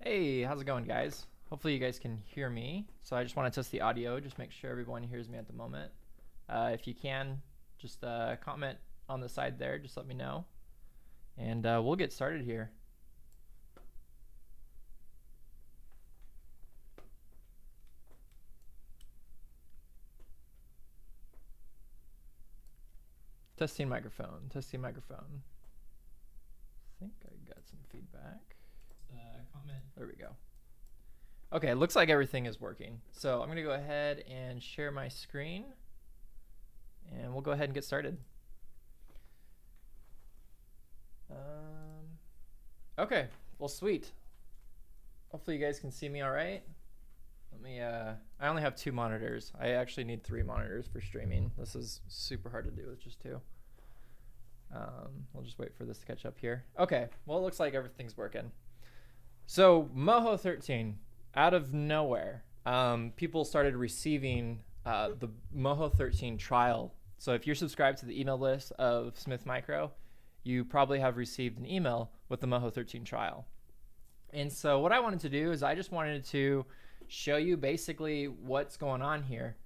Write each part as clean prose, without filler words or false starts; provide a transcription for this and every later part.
Hey, how's it going, guys? Hopefully you guys can hear me. So I just want to test the audio, just make sure everyone hears me at the moment. If you can, just comment on the side there, just let me know. And we'll get started here. Testing microphone, testing microphone. I think I got some feedback. Comment. There we go. Okay, looks like everything is working. So I'm gonna go ahead and share my screen and we'll go ahead and get started. Okay, well, sweet. Hopefully you guys can see me all right. Let me, I only have 2 monitors. I actually need 3 monitors for streaming. This is super hard to do with just 2. We'll just wait for this to catch up here. Okay, well, it looks like everything's working. So Moho 13, out of nowhere, people started receiving the Moho 13 trial. So if you're subscribed to the email list of Smith Micro, you probably have received an email with the Moho 13 trial. And so what I wanted to do is I just wanted to show you basically what's going on here.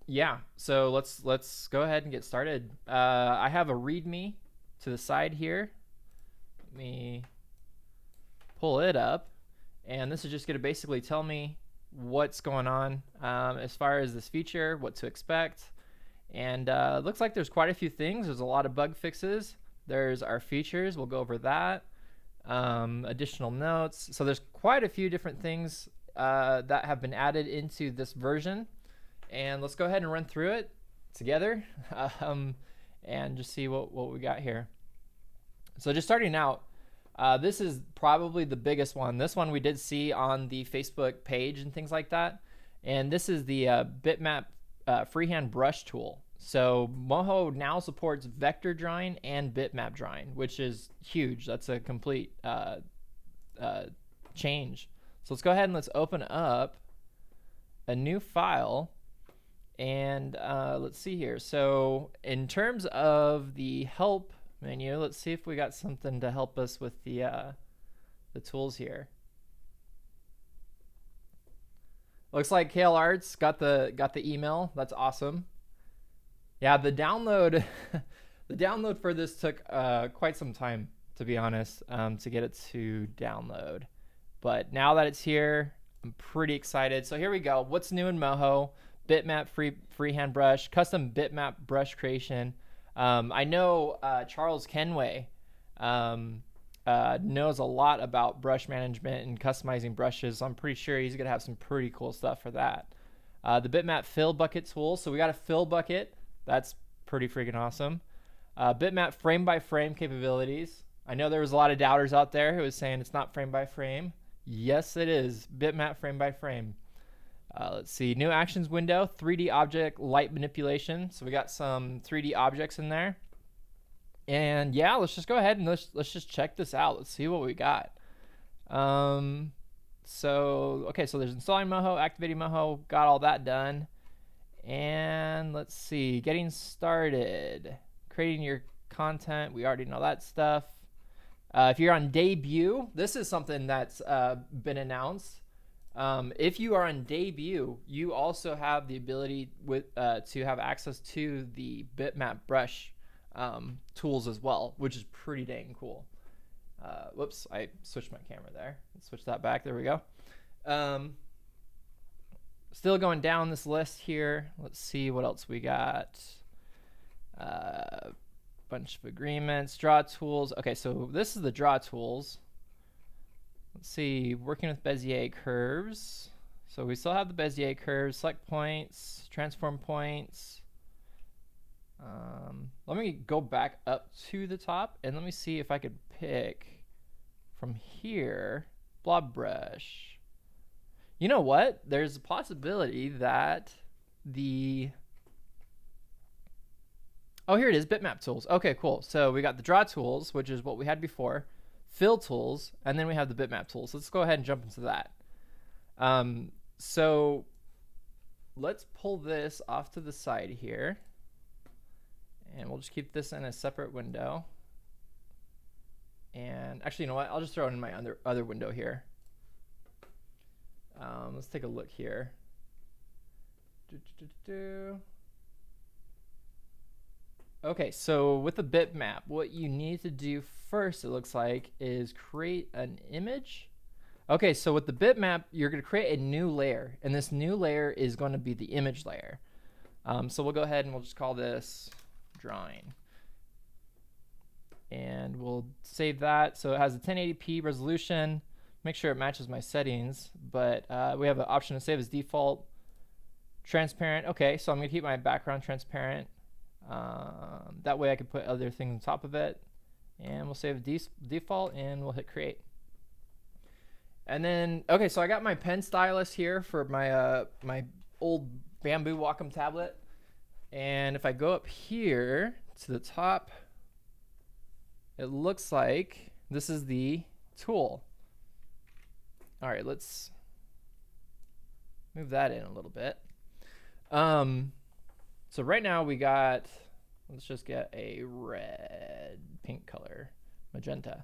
Yeah, so let's go ahead and get started. I have a README to the side here. Let me pull it up, and this is just going to basically tell me what's going on as far as this feature, what to expect. And it looks like there's quite a few things. There's a lot of bug fixes. There's our features. We'll go over that. Additional notes. So there's quite a few different things that have been added into this version. And let's go ahead and run through it together and just see what we got here. So just starting out, this is probably the biggest one. This one we did see on the Facebook page and things like that. And this is the Bitmap Freehand brush tool. So Moho now supports vector drawing and bitmap drawing, which is huge. That's a complete change. So let's go ahead and let's open up a new file. And let's see here. So in terms of the help menu, let's see if we got something to help us with the tools here. Looks like Kale Arts got the email. That's awesome. Yeah, the download the download for this took quite some time, to be honest, to get it to download. But now that it's here, I'm pretty excited. So here we go. What's new in Moho? Bitmap freehand brush, custom bitmap brush creation. I know Charles Kenway knows a lot about brush management and customizing brushes. So I'm pretty sure he's gonna have some pretty cool stuff for that. The Bitmap fill bucket tool. So we got a fill bucket. That's pretty freaking awesome. Bitmap frame by frame capabilities. I know there was a lot of doubters out there who was saying it's not frame by frame. Yes, it is. Bitmap frame by frame. Let's see, new actions window, 3D object light manipulation. So we got some 3D objects in there. And yeah, let's just go ahead and let's just check this out. Let's see what we got. So there's installing Moho, activating Moho, got all that done. And let's see, getting started, creating your content. We already know that stuff. If you're on Debut, this is something that's been announced. If you are on Debut, you also have the ability to have access to the Bitmap Brush tools as well, which is pretty dang cool. Whoops, I switched my camera there. Let's switch that back. There we go. Still going down this list here. Let's see what else we got. Bunch of agreements, draw tools. Okay, so this is the draw tools. Let's see, working with Bezier curves. So we still have the Bezier curves, select points, transform points. Let me go back up to the top and let me see if I could pick from here, blob brush. You know what? There's a possibility that oh, here it is, bitmap tools. Okay, cool. So we got the draw tools, which is what we had before, fill tools, and then we have the bitmap tools. Let's go ahead and jump into that. So let's pull this off to the side here, and we'll just keep this in a separate window. And actually, you know what? I'll just throw it in my other window here. Let's take a look here. Okay, so with the bitmap, what you need to do first, it looks like, is create an image. Okay, so with the bitmap, you're going to create a new layer, and this new layer is going to be the image layer. So we'll go ahead and we'll just call this drawing. And we'll save that. So it has a 1080p resolution. Make sure it matches my settings, but we have an option to save as default. Transparent. Okay, so I'm going to keep my background transparent. That way I can put other things on top of it. And we'll save default and we'll hit create. And then, okay, so I got my pen stylus here for my my old bamboo Wacom tablet. And if I go up here to the top, it looks like this is the tool. All right, let's move that in a little bit. So right now we got, let's just get a red, pink color, magenta.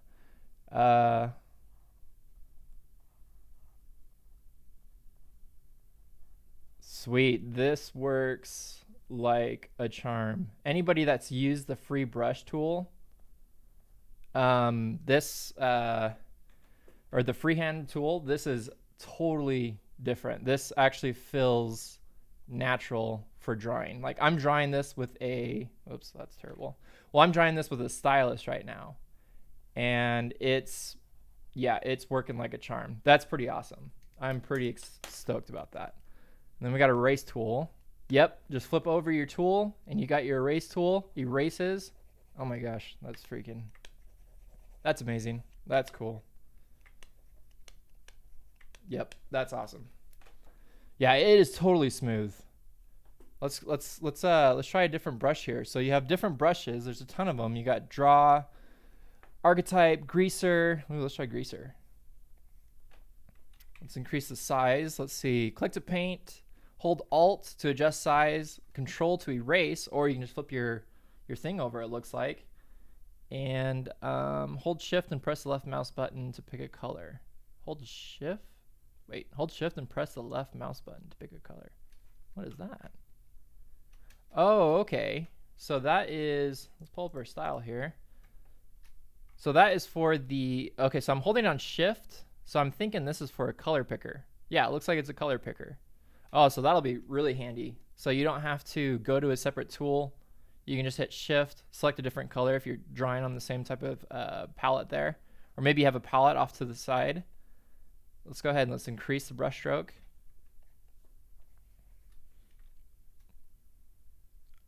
Sweet, this works like a charm. Anybody that's used the free brush tool, or the freehand tool, this is totally different. This actually feels natural for drawing. Like I'm drawing this with a, oops, that's terrible. Well, I'm drawing this with a stylus right now. And it's, yeah, it's working like a charm. That's pretty awesome. I'm pretty stoked about that. And then we got a erase tool. Yep, just flip over your tool and you got your erase tool, erases. Oh my gosh, that's amazing. That's cool. Yep, that's awesome. Yeah, it is totally smooth. Let's try a different brush here. So you have different brushes. There's a ton of them. You got draw, archetype, greaser. Ooh, let's try greaser. Let's increase the size. Let's see. Click to paint. Hold Alt to adjust size. Control to erase, or you can just flip your thing over. It looks like, and hold Shift and press the left mouse button to pick a color. Hold Shift. Wait. Hold Shift and press the left mouse button to pick a color. What is that? Oh, okay. So that is, let's pull up our style here. So that is for the, okay, so I'm holding on Shift. So I'm thinking this is for a color picker. Yeah, it looks like it's a color picker. Oh, so that'll be really handy. So you don't have to go to a separate tool. You can just hit Shift, select a different color if you're drawing on the same type of palette there. Or maybe you have a palette off to the side. Let's go ahead and let's increase the brush stroke.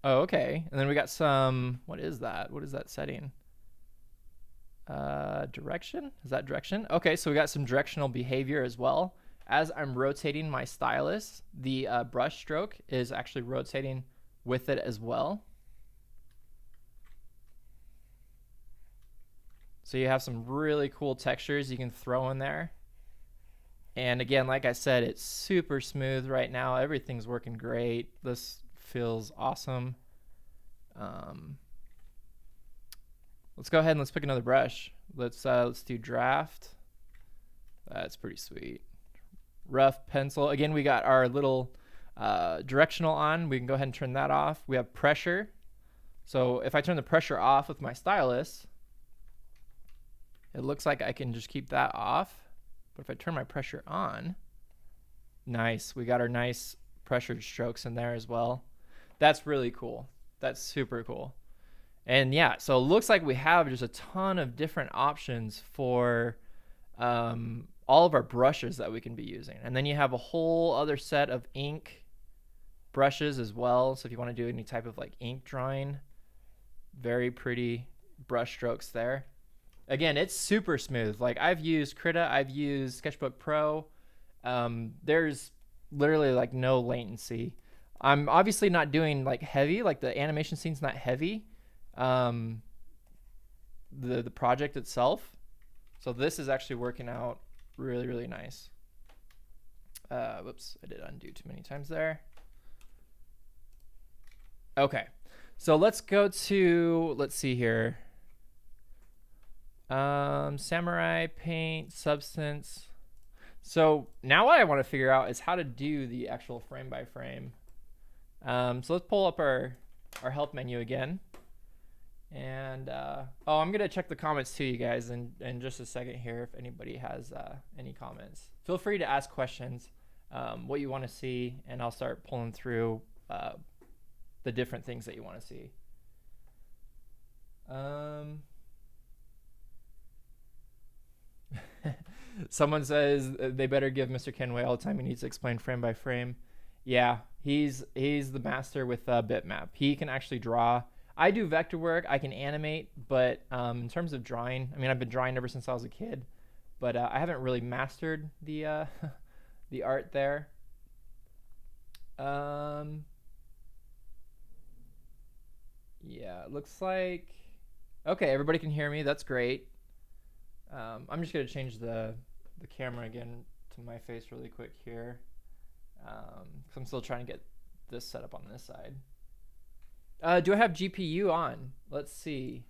Oh, okay. And then we got some, what is that? What is that setting? Direction? Is that direction? Okay, so we got some directional behavior as well. As I'm rotating my stylus, the brush stroke is actually rotating with it as well. So you have some really cool textures you can throw in there. And again, like I said, it's super smooth right now. Everything's working great. This feels awesome. Let's go ahead and let's pick another brush. Let's do draft. That's pretty sweet. Rough pencil. Again, we got our little directional on. We can go ahead and turn that off. We have pressure. So if I turn the pressure off with my stylus, it looks like I can just keep that off. But if I turn my pressure on, nice. We got our nice pressured strokes in there as well. That's really cool. That's super cool. And yeah, so it looks like we have just a ton of different options for all of our brushes that we can be using. And then you have a whole other set of ink brushes as well. So if you want to do any type of like ink drawing, very pretty brush strokes there. Again, it's super smooth. Like I've used Krita, I've used Sketchbook Pro. There's literally like no latency. I'm obviously not doing like heavy, like the animation scene's not heavy. The project itself. So this is actually working out really, really nice. Whoops, I did undo too many times there. Okay, so let's go to, let's see here. Samurai, paint, substance. So now what I want to figure out is how to do the actual frame by frame. So let's pull up our help menu again. And oh, I'm gonna check the comments too, you guys, in just a second here. If anybody has any comments, feel free to ask questions, what you want to see, and I'll start pulling through the different things that you want to see. Someone says they better give Mr. Kenway all the time. He needs to explain frame by frame. Yeah, he's the master with Bitmap. He can actually draw. I do vector work. I can animate, but in terms of drawing, I mean, I've been drawing ever since I was a kid, but I haven't really mastered the the art there. Yeah, it looks like okay. Everybody can hear me. That's great. I'm just gonna change the camera again to my face really quick here, because I'm still trying to get this set up on this side. Do I have GPU on? Let's see.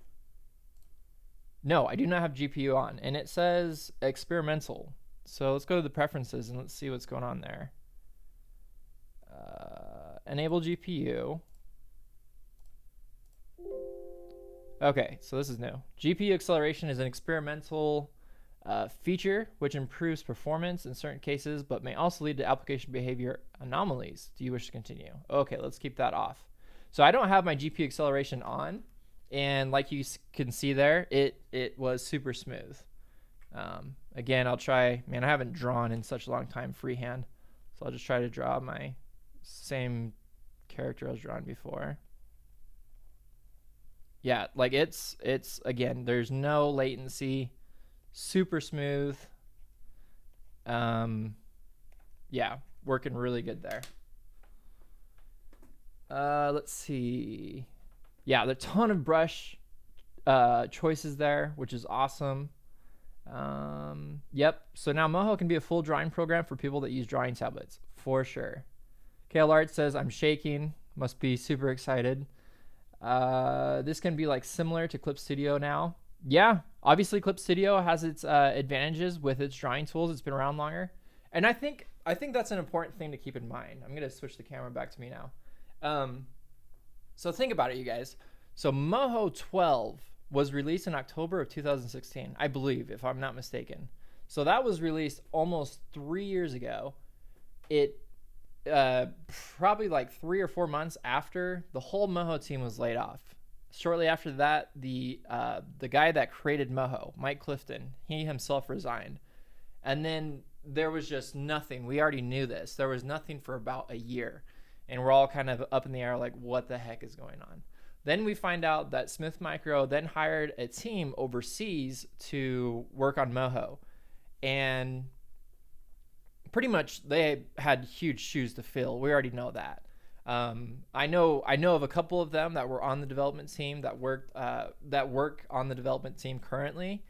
No, I do not have GPU on, and it says experimental. So let's go to the preferences and let's see what's going on there. Enable GPU. Okay, so this is new. GPU acceleration is an experimental feature which improves performance in certain cases, but may also lead to application behavior anomalies. Do you wish to continue? Okay, let's keep that off. So I don't have my GPU acceleration on, and like you can see there, it was super smooth. Again, I'll try, man, I haven't drawn in such a long time freehand, so I'll just try to draw my same character I was drawing before. Yeah, like it's again, there's no latency, super smooth. Yeah, working really good there. Let's see. Yeah, there's a ton of brush choices there, which is awesome. Yep, so now Moho can be a full drawing program for people that use drawing tablets, for sure. Kale Art says, I'm shaking, must be super excited. This can be like similar to Clip Studio now. Yeah, obviously Clip Studio has its advantages with its drawing tools. It's been around longer. And I think that's an important thing to keep in mind. I'm going to switch the camera back to me now. So think about it, you guys. So Moho 12 was released in October of 2016, I believe, if I'm not mistaken. So that was released almost 3 years ago. It probably like 3 or 4 months after the whole Moho team was laid off. Shortly after that, the guy that created Moho, Mike Clifton, he himself resigned. And then there was just nothing. We already knew this. There was nothing for about a year. And we're all kind of up in the air like, what the heck is going on? Then we find out that Smith Micro then hired a team overseas to work on Moho. And pretty much they had huge shoes to fill. We already know that. I know of a couple of them that were on the development team that work on the development team currently.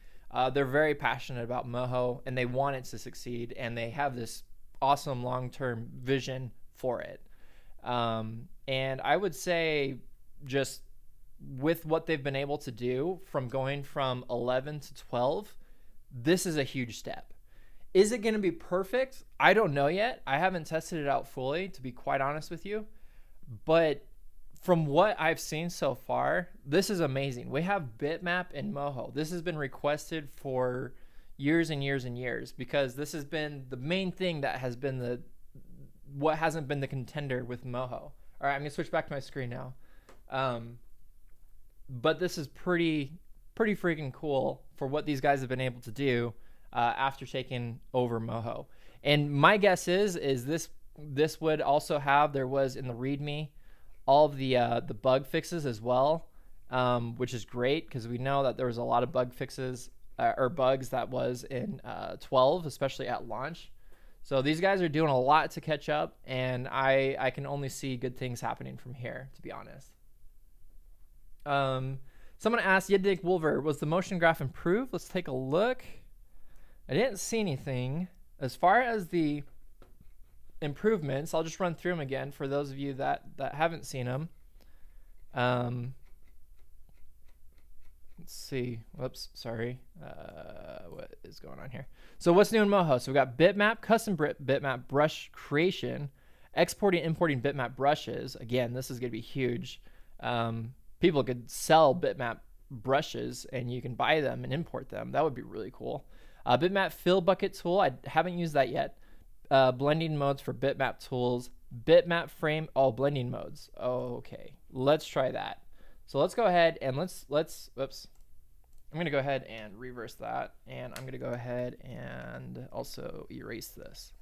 They're very passionate about Moho and they want it to succeed, and they have this awesome long-term vision for it. And I would say, just with what they've been able to do from going from 11 to 12, this is a huge step. Is it going to be perfect? I don't know yet. I haven't tested it out fully, to be quite honest with you. But from what I've seen so far, this is amazing. We have Bitmap and Moho. This has been requested for years and years and years, because this has been the main thing that has been what hasn't been the contender with Moho. All right, I'm gonna switch back to my screen now. But this is pretty freaking cool for what these guys have been able to do after taking over Moho. And my guess is this would also have, there was in the README, all of the bug fixes as well, which is great because we know that there was a lot of bug fixes or bugs that was in 12, especially at launch. So these guys are doing a lot to catch up, and I can only see good things happening from here, to be honest. Someone asked, Yedick Wolver, was the motion graph improved? Let's take a look. I didn't see anything. As far as the improvements, I'll just run through them again for those of you that haven't seen them. let's see. Whoops, sorry. What is going on here? So what's new in Moho? So we got Bitmap, custom Bitmap Brush Creation, exporting, importing Bitmap brushes. Again, this is going to be huge. People could sell Bitmap brushes and you can buy them and import them. That would be really cool. Bitmap Fill Bucket tool. I haven't used that yet. Blending modes for Bitmap tools. Bitmap frame, all blending modes. Oh, okay, let's try that. So let's go ahead and let's whoops. I'm gonna go ahead and reverse that, and I'm gonna go ahead and also erase this.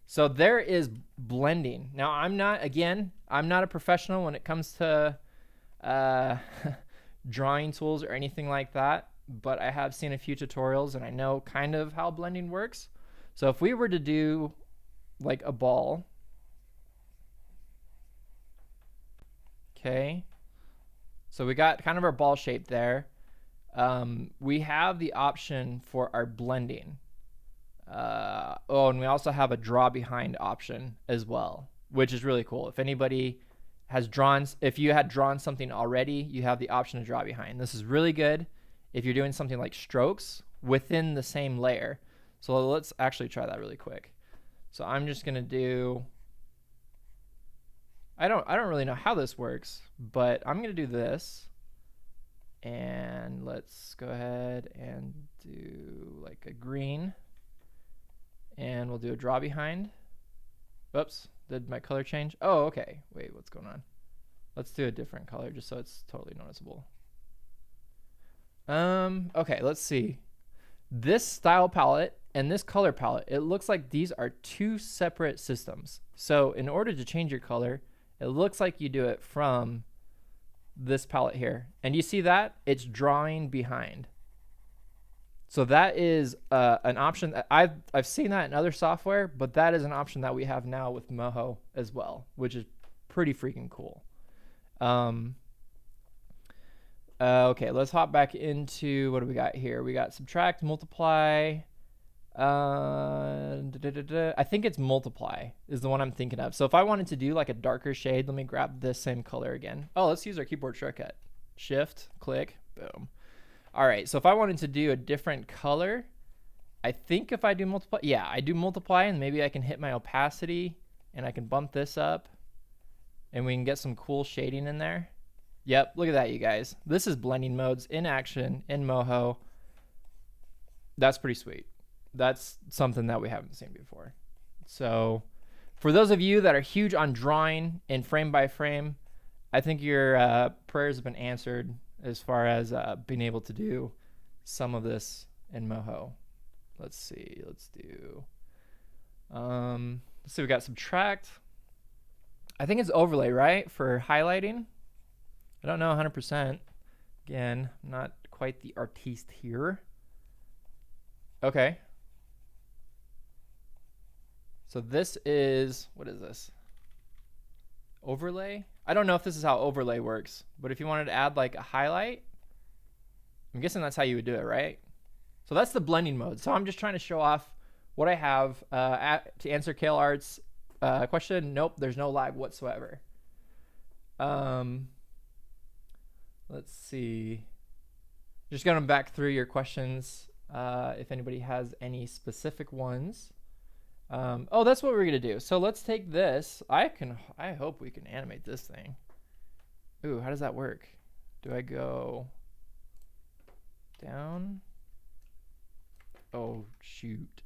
So there is blending. Now I'm not a professional when it comes to drawing tools or anything like that, but I have seen a few tutorials and I know kind of how blending works. So if we were to do like a ball, okay, so we got kind of our ball shape there. We have the option for our blending. Oh, and we also have a draw behind option as well, which is really cool. If anybody has drawn, if you had drawn something already, you have the option to draw behind. This is really good if you're doing something like strokes within the same layer. So let's actually try that really quick. So I'm just gonna do, I don't really know how this works, but I'm gonna do this, and let's go ahead and do like a green, and we'll do a draw behind. Oops, did my color change? Oh, okay, wait, what's going on? Let's do a different color just so it's totally noticeable. Okay, let's see. This style palette and this color palette, it looks like these are two separate systems. So in order to change your color, it looks like you do it from this palette here. And you see that? It's drawing behind. So that is an option that I've seen that in other software, but that is an option that we have now with Moho as well, which is pretty freaking cool. Okay, let's hop back into what do we got here? We got subtract, multiply. I think it's multiply is the one I'm thinking of. So if I wanted to do like a darker shade, let me grab this same color again. Oh, let's use our keyboard shortcut. Shift, click, boom. All right, so if I wanted to do a different color, I think if I do multiply, yeah, I do multiply, and maybe I can hit my opacity and I can bump this up and we can get some cool shading in there. Yep, look at that, you guys. This is blending modes in action in Moho. That's pretty sweet. That's something that we haven't seen before. So for those of you that are huge on drawing in frame by frame, I think your prayers have been answered as far as being able to do some of this in Moho. Let's see, let's do, let's see, we got subtract. I think it's overlay, right, for highlighting? I don't know 100%. Again, I'm not quite the artiste here. Okay. So this is, what is this? Overlay? I don't know if this is how overlay works, but if you wanted to add like a highlight, I'm guessing that's how you would do it, right? So that's the blending mode. So I'm just trying to show off what I have to answer Kale Art's question. Nope, there's no lag whatsoever. Let's see. Just going back through your questions, if anybody has any specific ones. Oh, that's what we're gonna do. So let's take this. I hope we can animate this thing. Ooh, how does that work? Do I go down? Oh, shoot.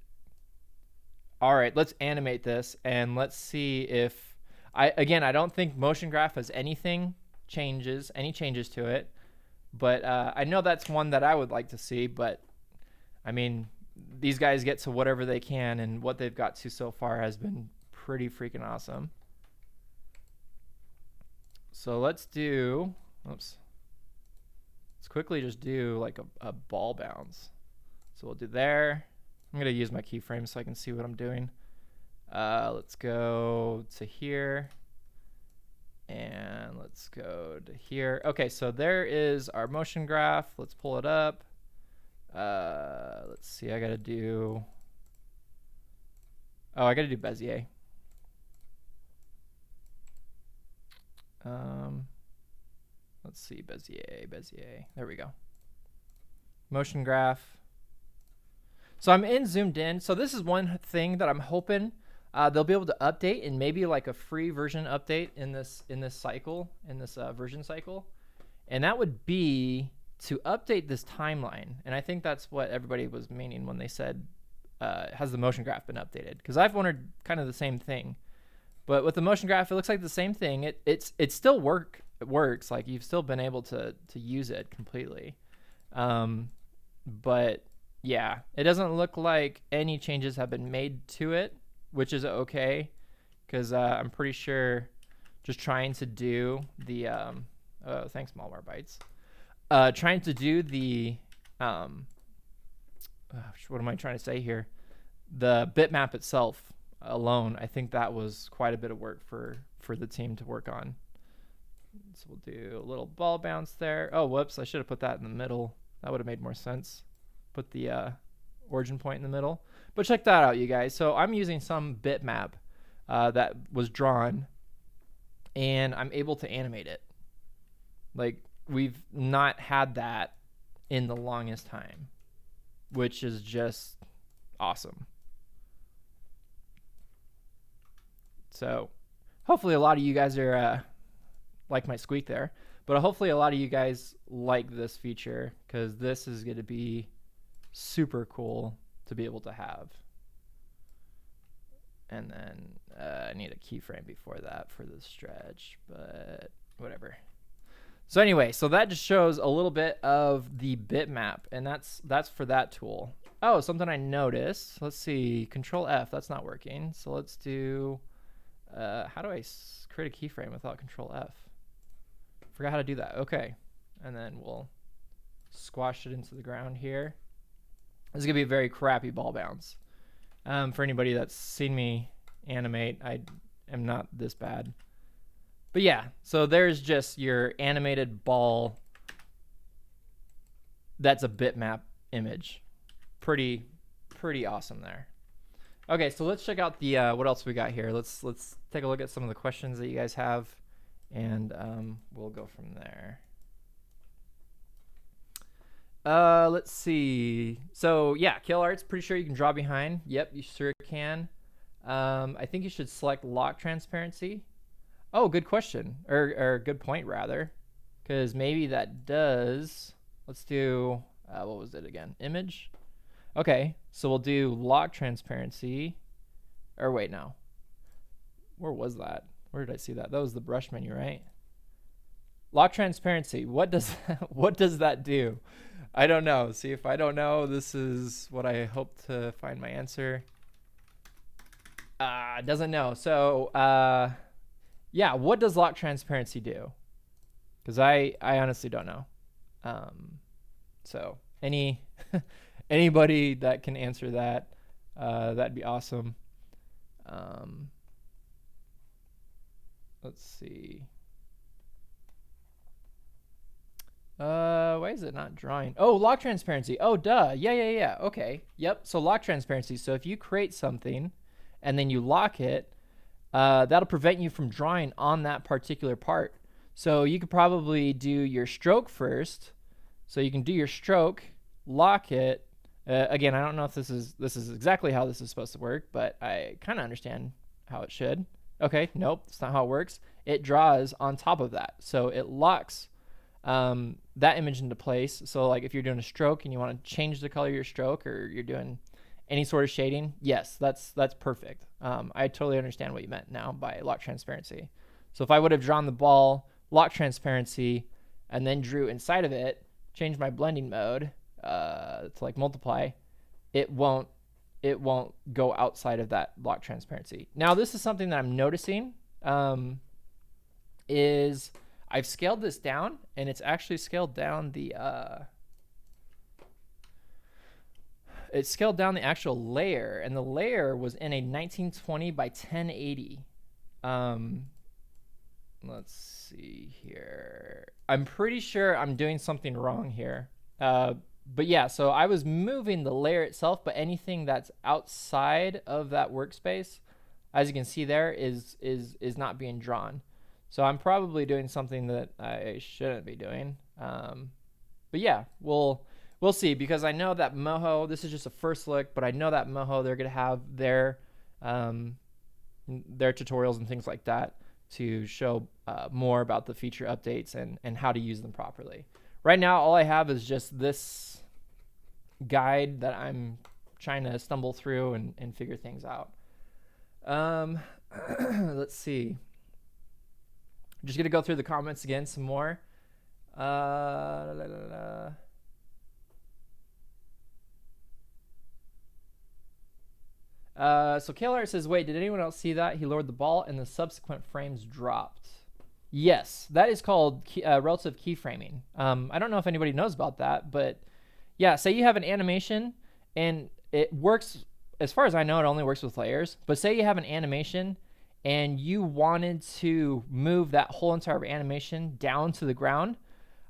All right, let's animate this and let's see if I don't think motion graph has any changes to it, but I know that's one that I would like to see, but I mean, these guys get to whatever they can, and what they've got to so far has been pretty freaking awesome. So let's do, oops. Let's quickly just do like a ball bounce. So we'll do there. I'm gonna use my keyframe so I can see what I'm doing. Let's go to here. And let's go to here. Okay, so there is our motion graph. Let's pull it up. Let's see, I gotta do Bezier. Let's see, Bezier, there we go. motion graph. So I'm in zoomed in. So this is one thing that I'm hoping they'll be able to update, and maybe like a free version update in this cycle, in this version cycle. And that would be to update this timeline. And I think that's what everybody was meaning when they said, has the motion graph been updated? Because I've wondered kind of the same thing. But with the motion graph, it looks like the same thing. It still works. Like you've still been able to use it completely. But yeah, it doesn't look like any changes have been made to it, which is okay, because I'm pretty sure just trying to do the thanks Malware Bytes, trying to do the what am I trying to say here, the bitmap itself alone, I think that was quite a bit of work for the team to work on. So we'll do a little ball bounce there. Oh, whoops, I should have put that in the middle. That would have made more sense. Put the origin point in the middle. But check that out, you guys. So I'm using some bitmap that was drawn, and I'm able to animate it. Like, we've not had that in the longest time, which is just awesome. So hopefully a lot of you guys are like my squeak there, but hopefully a lot of you guys like this feature, because this is going to be super cool to be able to have. And then I need a keyframe before that for the stretch, but whatever. So anyway, so that just shows a little bit of the bitmap, and that's for that tool. Oh, something I noticed. Let's see, Control F, that's not working. So let's do, how do I create a keyframe without Control F? Forgot how to do that. Okay, and then we'll squash it into the ground here. This is gonna be a very crappy ball bounce. For anybody that's seen me animate, I am not this bad. But yeah, so there's just your animated ball. That's a bitmap image. Pretty awesome there. Okay, so let's check out the what else we got here. Let's take a look at some of the questions that you guys have, and we'll go from there. Let's see. So yeah, kill art's pretty sure you can draw behind. Yep, you sure can. I think you should select lock transparency. Oh, good question, or good point rather, because maybe that does. Let's do what was it again? Image. Okay, so we'll do lock transparency. Or wait, no. Where was that? Where did I see that? That was the brush menu, right? Lock transparency. What does what does that do? I don't know. See, if I don't know, this is what I hope to find my answer. Doesn't know. So yeah, what does lock transparency do? Because I honestly don't know. So anybody that can answer that, that'd be awesome. Let's see. Why is it not drawing? Oh, lock transparency. Oh, duh. Yeah. Okay. Yep. So lock transparency. So if you create something and then you lock it, that'll prevent you from drawing on that particular part. So you could probably do your stroke first. So you can do your stroke, lock it. Again, I don't know if this is exactly how this is supposed to work, but I kind of understand how it should. Okay, nope, that's not how it works. It draws on top of that. So it locks that image into place. So like if you're doing a stroke and you want to change the color of your stroke, or you're doing any sort of shading, yes, that's perfect. I totally understand what you meant now by lock transparency. So if I would have drawn the ball, lock transparency, and then drew inside of it, change my blending mode to like multiply, it won't go outside of that lock transparency. Now this is something that I'm noticing, is I've scaled this down, and it's actually scaled down the it scaled down the actual layer, and the layer was in a 1920 by 1080. Let's see here. I'm pretty sure I'm doing something wrong here. But yeah, so I was moving the layer itself, but anything that's outside of that workspace, as you can see there, is not being drawn. So I'm probably doing something that I shouldn't be doing. But yeah, we'll we'll see, because I know that Moho, this is just a first look, but I know that Moho, they're going to have their tutorials and things like that to show more about the feature updates and how to use them properly. Right now, all I have is just this guide that I'm trying to stumble through and figure things out. Let's see. I'm just going to go through the comments again some more. So KLR says, wait, did anyone else see that? He lowered the ball and the subsequent frames dropped. Yes, that is called relative keyframing. I don't know if anybody knows about that, but yeah, say you have an animation and it works, as far as I know, it only works with layers, but say you have an animation and you wanted to move that whole entire animation down to the ground,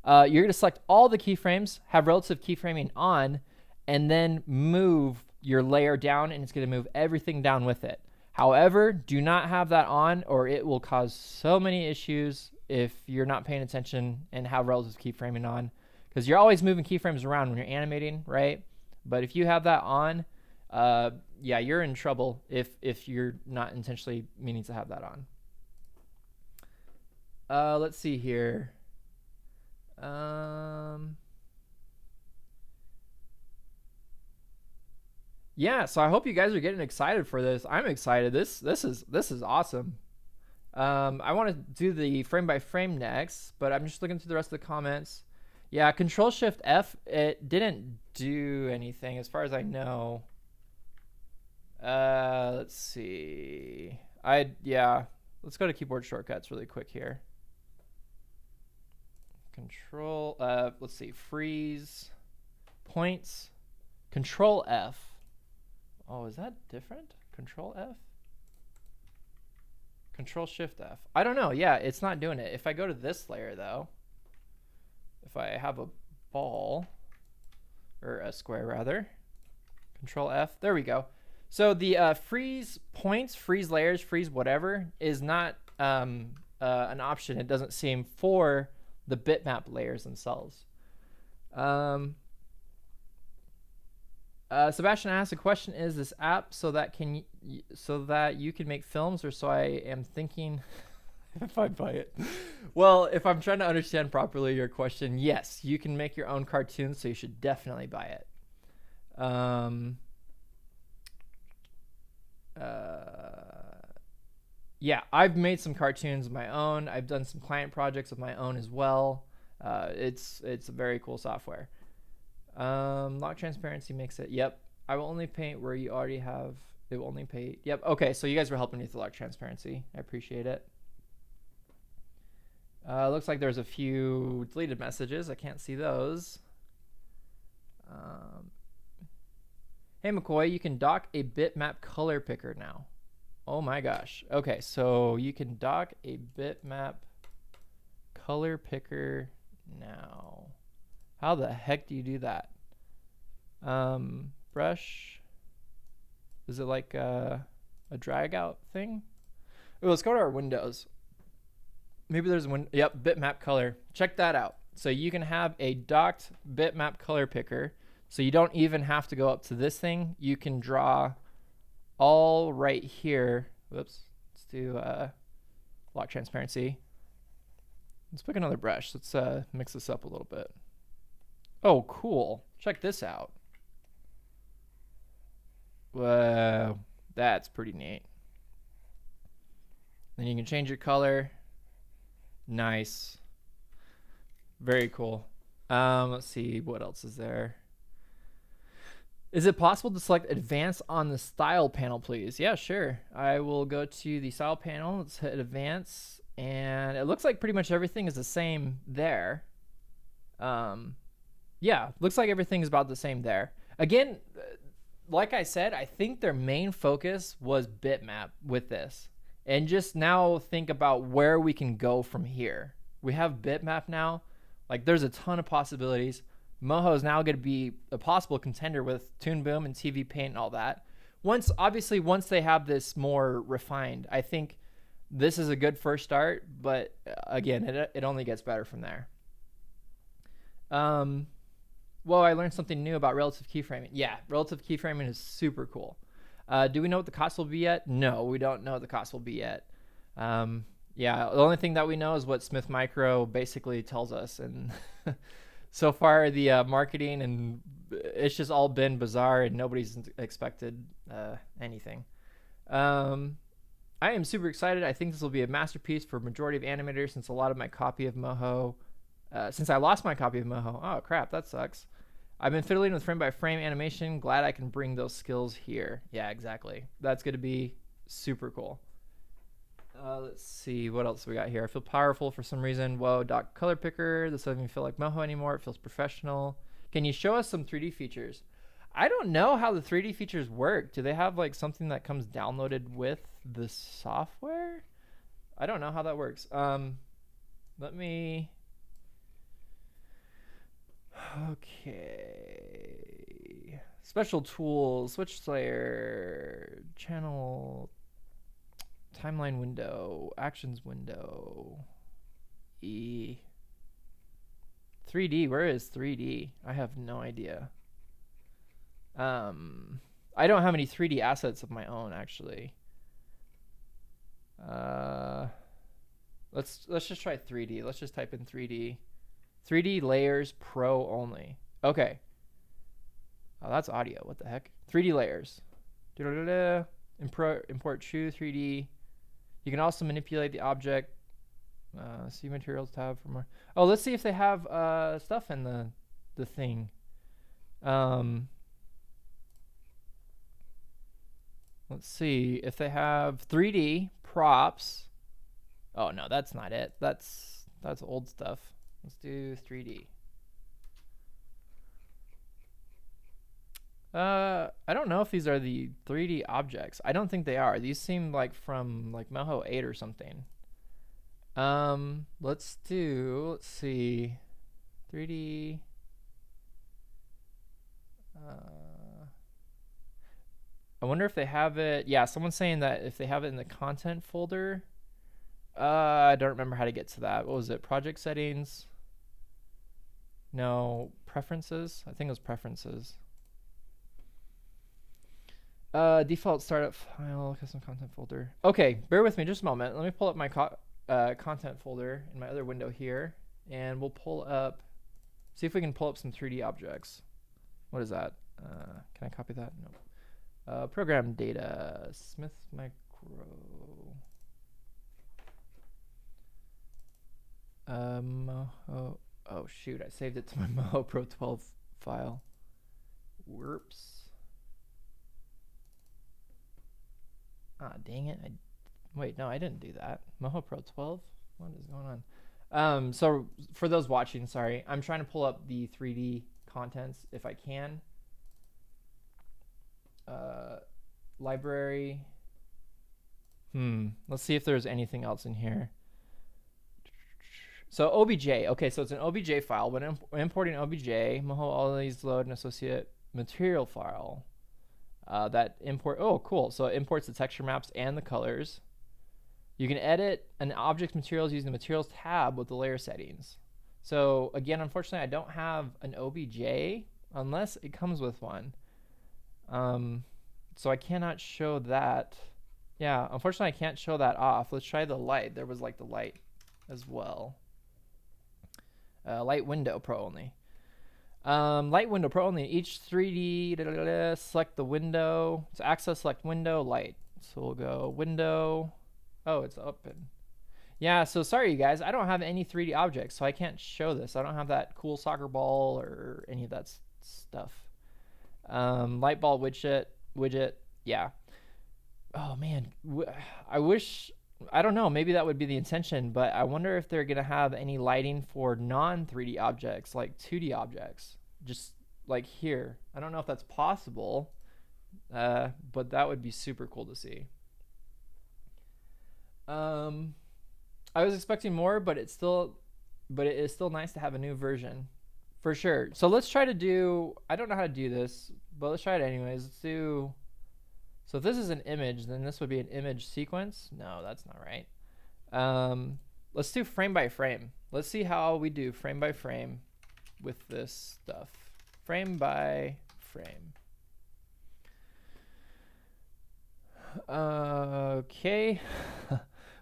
you're going to select all the keyframes, have relative keyframing on, and then move your layer down, and it's going to move everything down with it. However, do not have that on, or it will cause so many issues if you're not paying attention and have relative keyframing on, because you're always moving keyframes around when you're animating, right? But if you have that on, yeah, you're in trouble if you're not intentionally meaning to have that on. Let's see here. Yeah, so I hope you guys are getting excited for this. I'm excited. This is awesome. I want to do the frame by frame next, but I'm just looking through the rest of the comments. Yeah, Control Shift F, it didn't do anything as far as I know. Let's see. Yeah, let's go to keyboard shortcuts really quick here. Control, let's see, freeze, points, Control F. Oh, is that different? Control F? Control Shift F. I don't know. Yeah, it's not doing it. If I go to this layer though, if I have a ball, or a square rather, Control F, there we go. So the freeze points, freeze layers, freeze whatever is not an option. It doesn't seem for the bitmap layers themselves. Sebastian asked, the question is this app so that you can make films, or so I am thinking if I buy it. Well, if I'm trying to understand properly your question, yes, you can make your own cartoons, so you should definitely buy it. Yeah, I've made some cartoons of my own. I've done some client projects of my own as well. It's a very cool software. Lock transparency makes it. Yep. I will only paint where you already have. It will only paint. Yep. Okay. So you guys were helping me with the lock transparency. I appreciate it. Looks like there's a few deleted messages. I can't see those. Hey McCoy, you can dock a bitmap color picker now. Oh my gosh. Okay, so you can dock a bitmap color picker now. How the heck do you do that? Brush. Is it like a drag out thing? Oh, let's go to our windows. Maybe there's one. Yep, bitmap color. Check that out. So you can have a docked bitmap color picker. So you don't even have to go up to this thing. You can draw all right here. Whoops. Let's do lock transparency. Let's pick another brush. Let's mix this up a little bit. Oh, cool. Check this out. Whoa, that's pretty neat. Then you can change your color. Nice. Very cool. Let's see, what else is there? Is it possible to select advanced on the style panel, please? Yeah, sure. I will go to the style panel. Let's hit advance. And it looks like pretty much everything is the same there. Yeah, looks like everything is about the same there. Again, like I said, I think their main focus was bitmap with this. And just now think about where we can go from here. We have bitmap now. Like, there's a ton of possibilities. Moho is now going to be a possible contender with Toon Boom and TV Paint and all that. Once they have this more refined, I think this is a good first start. But again, it only gets better from there. Whoa, I learned something new about relative keyframing. Yeah, relative keyframing is super cool. Do we know what the cost will be yet? No, we don't know what the cost will be yet. Yeah, the only thing that we know is what Smith Micro basically tells us. And so far, the marketing and it's just all been bizarre and nobody's expected anything. I am super excited. I think this will be a masterpiece for majority of animators since a lot of my copy of Moho, since I lost my copy of Moho. Oh crap, that sucks. I've been fiddling with frame by frame animation. Glad I can bring those skills here. Yeah, exactly. That's going to be super cool. Let's see what else we got here. I feel powerful for some reason. Whoa, Dock Color Picker. This doesn't even feel like Moho anymore. It feels professional. Can you show us some 3D features? I don't know how the 3D features work. Do they have like something that comes downloaded with the software? I don't know how that works. Let me. Okay. Special tools, switch layer, channel, timeline window, actions window, E. 3D, where is 3D? I have no idea. I don't have any 3D assets of my own actually. Let's just try 3D. Let's just type in 3D. 3D layers pro only. Okay. Oh, that's audio. What the heck? 3D layers. Import true 3D. You can also manipulate the object. See materials tab for more. Oh, let's see if they have stuff in the thing. Let's see if they have 3D props. Oh no, that's not it. That's old stuff. Let's do 3D. I don't know if these are the 3D objects. I don't think they are. These seem like from like Moho 8 or something. Let's see. 3D. I wonder if they have it. Yeah, someone's saying that if they have it in the content folder. I don't remember how to get to that. What was it? Project settings? No, preferences? I think it was preferences. Default startup file, custom content folder. Okay, bear with me just a moment. Let me pull up my content folder in my other window here, and we'll pull up, see if we can pull up some 3D objects. What is that? Can I copy that? No. Program data, Smith Micro. Moho. Oh shoot, I saved it to my Moho Pro 12 file. Whoops. Ah, dang it. Wait, no, I didn't do that. Moho Pro 12? What is going on? So for those watching, sorry, I'm trying to pull up the 3D contents if I can. Library. Let's see if there's anything else in here. So OBJ. Okay, so it's an OBJ file. When importing OBJ, Moho always load an associate material file. That import. Oh, cool. So it imports the texture maps and the colors. You can edit an object's materials using the materials tab with the layer settings. So again, unfortunately, I don't have an OBJ unless it comes with one. So I cannot show that. Yeah, unfortunately, I can't show that off. Let's try the light. There was like the light as well. Light window pro only. Light window pro only. Each 3D, select the window. To access, select window, light. So we'll go window. Oh, it's open. Yeah, so sorry, you guys. I don't have any 3D objects, so I can't show this. I don't have that cool soccer ball or any of that stuff. Light ball widget. Yeah. Oh, man. I wish... I don't know, maybe that would be the intention, but I wonder if they're going to have any lighting for non-3D objects, like 2D objects, just like here. I don't know if that's possible, but that would be super cool to see. I was expecting more, but it is still nice to have a new version, for sure. So let's try to do, I don't know how to do this, but let's try it anyways. Let's do... So if this is an image, then this would be an image sequence. No, that's not right. Let's do frame by frame. Let's see how we do frame by frame with this stuff. frame by frame. Okay.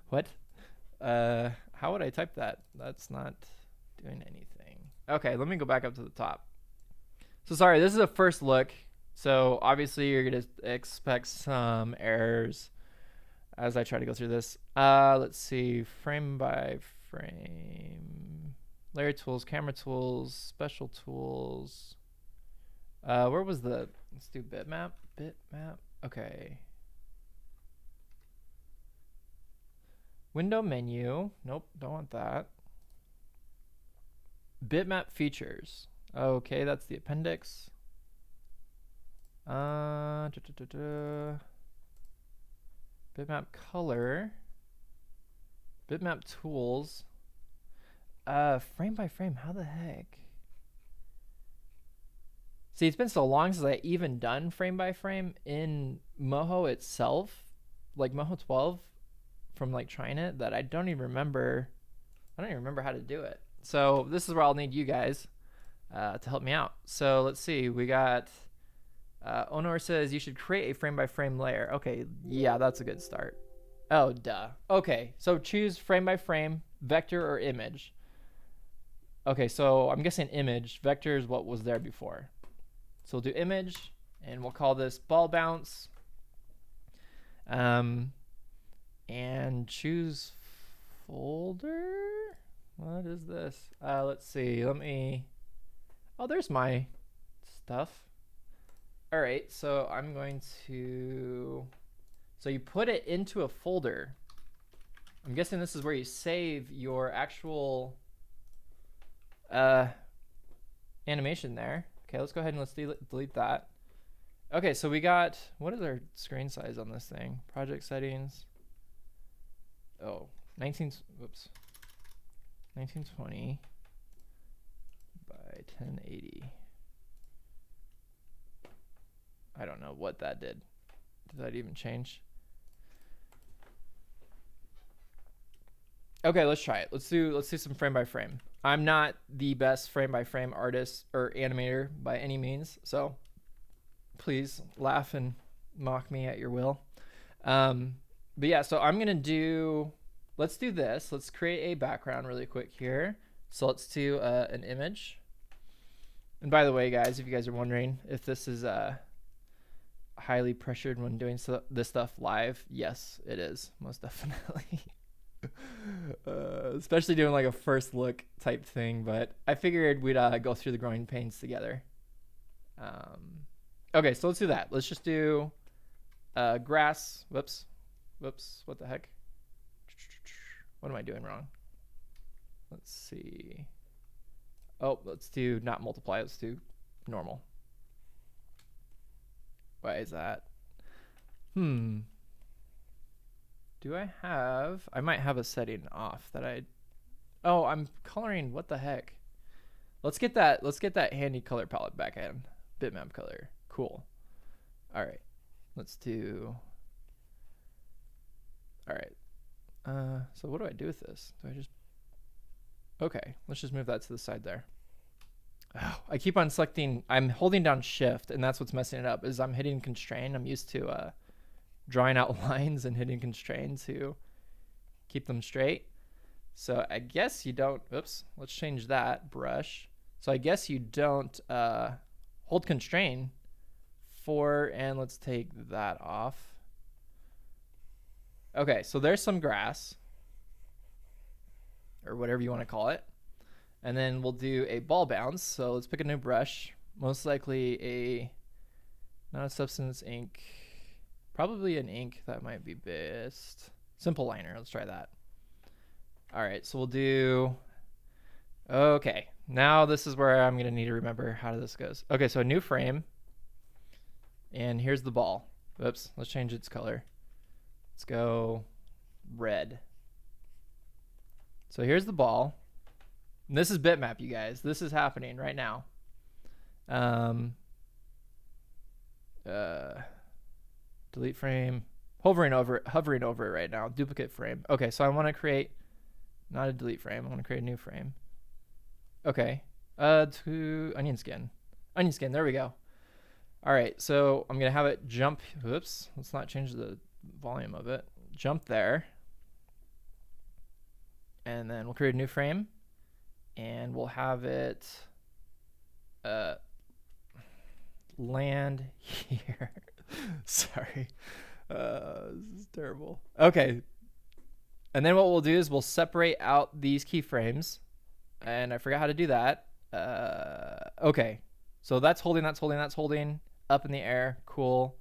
What? How would I type that? That's not doing anything. Okay, let me go back up to the top. So sorry, this is a first look. So obviously you're gonna expect some errors as I try to go through this. Let's see, frame by frame, layer tools, camera tools, special tools. Where was the, let's do bitmap, okay. Window menu, nope, don't want that. Bitmap features, okay, that's the appendix. Bitmap color, bitmap tools, frame by frame, how the heck? See, it's been so long since I even done frame by frame in Moho itself, like Moho 12, from like trying it, that I don't even remember how to do it. So this is where I'll need you guys to help me out. So let's see, we got Honor says you should create a frame by frame layer. Okay, yeah, that's a good start. Oh, duh. Okay, so choose frame by frame, vector or image. Okay, so I'm guessing image. Vector is what was there before. So we'll do image, and we'll call this ball bounce. And choose folder. What is this? Let's see. Let me. Oh, there's my stuff. All right, so I'm going to. So you put it into a folder. I'm guessing this is where you save your actual animation there. Okay, let's go ahead and let's delete that. Okay, so we got, what is our screen size on this thing? Project settings. Oh, 1920 by 1080. I don't know what that did. Did that even change? Okay, let's try it. Let's do some frame by frame. I'm not the best frame by frame artist or animator by any means, so please laugh and mock me at your will. But yeah, so I'm gonna do, let's do this. Let's create a background really quick here. So let's do an image. And by the way, guys, if you guys are wondering if this is highly pressured when doing this stuff live, yes, it is, most definitely. Especially doing like a first look type thing, but I figured we'd go through the growing pains together. Okay, so let's do that. Let's just do grass. Whoops, what the heck? What am I doing wrong? Let's see. Oh, let's do not multiply, let's do normal. Why is that? Do I might have a setting off that oh, I'm coloring, what the heck? Let's get that handy color palette back in. Bitmap color, cool. All right, let's do, all right. So what do I do with this? Do I just, okay, let's just move that to the side there. Oh, I keep on selecting, I'm holding down shift, and that's what's messing it up, is I'm hitting constrain. I'm used to drawing out lines and hitting constrain to keep them straight. So I guess you don't, oops, let's change that brush. So I guess you don't hold constrain for, and let's take that off. Okay, so there's some grass, or whatever you want to call it. And then we'll do a ball bounce. So let's pick a new brush, most likely a, not a substance ink, probably an ink, that might be best. Simple liner, let's try that. All right, so we'll do, okay, now this is where I'm gonna need to remember how this goes. Okay, so a new frame, and here's the ball. Oops, let's change its color. Let's go red. So here's the ball. And this is bitmap, you guys. This is happening right now. Delete frame. Hovering over it right now. Duplicate frame. Okay, so I want to create not a delete frame. I want to create a new frame. Okay. To onion skin. onion skin. There we go. All right, so I'm gonna have it jump. Whoops, let's not change the volume of it. Jump there, and then we'll create a new frame, and we'll have it land here. Sorry, this is terrible. Okay, and then what we'll do is we'll separate out these keyframes, and I forgot how to do that. Okay, so that's holding, that's holding, that's holding up in the air. Cool.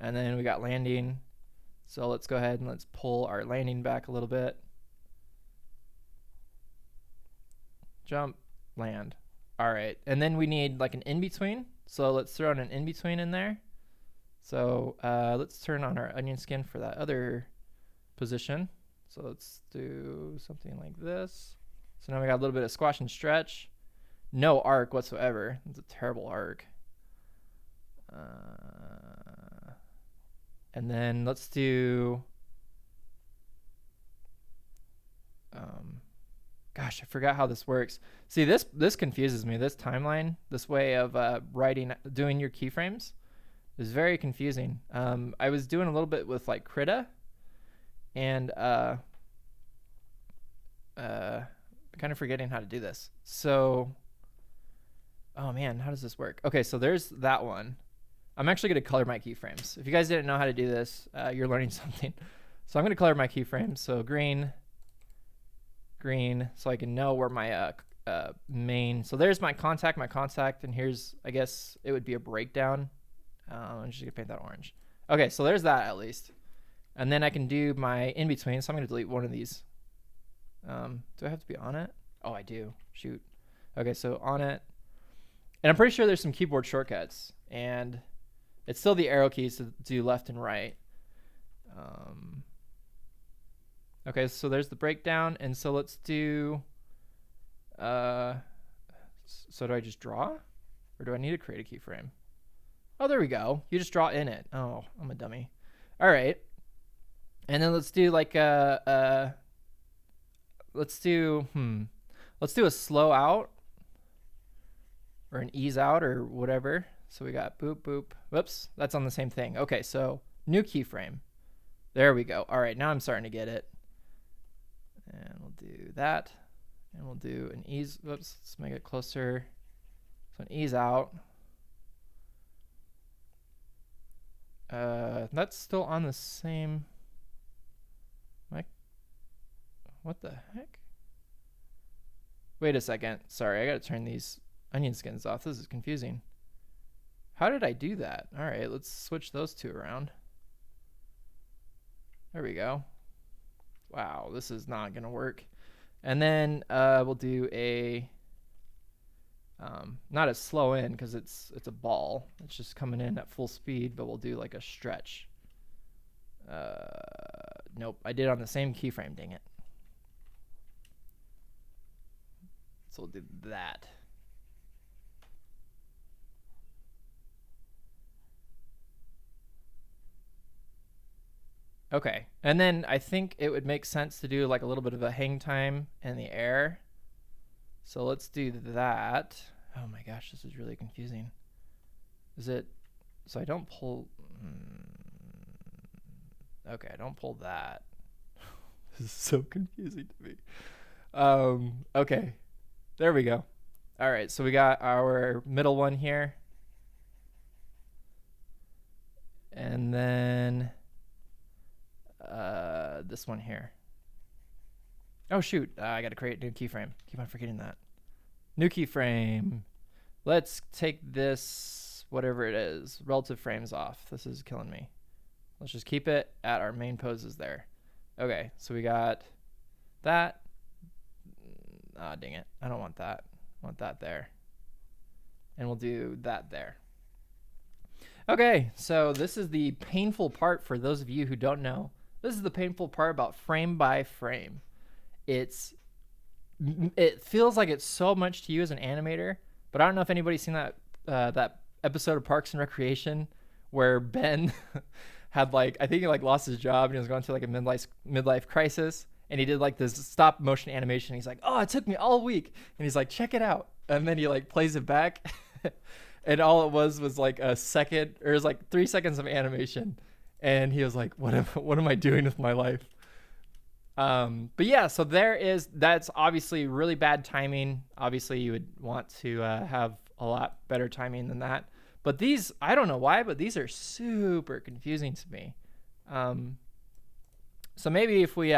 And then we got landing. So let's go ahead and let's pull our landing back a little bit. Jump, land. All right, and then we need like an in-between. So let's throw in an in-between in there. So let's turn on our onion skin for that other position. So let's do something like this. So now we got a little bit of squash and stretch. No arc whatsoever. It's a terrible arc. And then let's do, gosh, I forgot how this works. See, this confuses me. This timeline, this way of doing your keyframes is very confusing. I was doing a little bit with like Krita, and kind of forgetting how to do this. So, oh man, how does this work? Okay, so there's that one. I'm actually going to color my keyframes. If you guys didn't know how to do this, you're learning something. So I'm going to color my keyframes. So green, green, so I can know where my main. So there's my contact, and here's, I guess it would be a breakdown. I'm just going to paint that orange. Okay, so there's that at least. And then I can do my in between. So I'm going to delete one of these. Do I have to be on it? Oh, I do. Shoot. Okay, so on it. And I'm pretty sure there's some keyboard shortcuts. And it's still the arrow keys to do left and right. Okay, so there's the breakdown. And so let's do, so do I just draw? Or do I need to create a keyframe? Oh, there we go. You just draw in it. Oh, I'm a dummy. All right. And then let's do like let's do a slow out or an ease out or whatever. So we got boop, boop. Whoops, that's on the same thing. Okay, so new keyframe. There we go. All right, now I'm starting to get it. And we'll do that. And we'll do an ease. Whoops, let's make it closer. So an ease out. That's still on the same. What the heck? Wait a second. Sorry, I gotta turn these onion skins off. This is confusing. How did I do that? All right, let's switch those two around. There we go. Wow, this is not gonna work. And then we'll do a not a slow in because it's a ball. It's just coming in at full speed, but we'll do like a stretch. Nope, I did on the same keyframe. Dang it. So we'll do that. Okay, and then I think it would make sense to do like a little bit of a hang time in the air. So let's do that. Oh my gosh, this is really confusing. Is it, so I don't pull, okay, I don't pull that. This is so confusing to me. Okay, there we go. All right, so we got our middle one here. And then this one here. Oh shoot, I gotta create a new keyframe. Keep on forgetting that. New keyframe. Let's take this, whatever it is, relative frames off. This is killing me. Let's just keep it at our main poses there. Okay, so we got that. Ah, dang it. I don't want that. I want that there. And we'll do that there. Okay, so this is the painful part for those of you who don't know. This is the painful part about frame by frame. It feels like it's so much to you as an animator, but I don't know if anybody's seen that that episode of Parks and Recreation where Ben had like, I think he like lost his job and he was going through like a midlife crisis, and he did like this stop motion animation. He's like, oh, it took me all week, and he's like, check it out, and then he like plays it back And all it was like a second, or it was like 3 seconds of animation. And he was like, what am I doing with my life? But yeah, so that's obviously really bad timing. Obviously you would want to have a lot better timing than that. But these, I don't know why, but these are super confusing to me. So maybe if we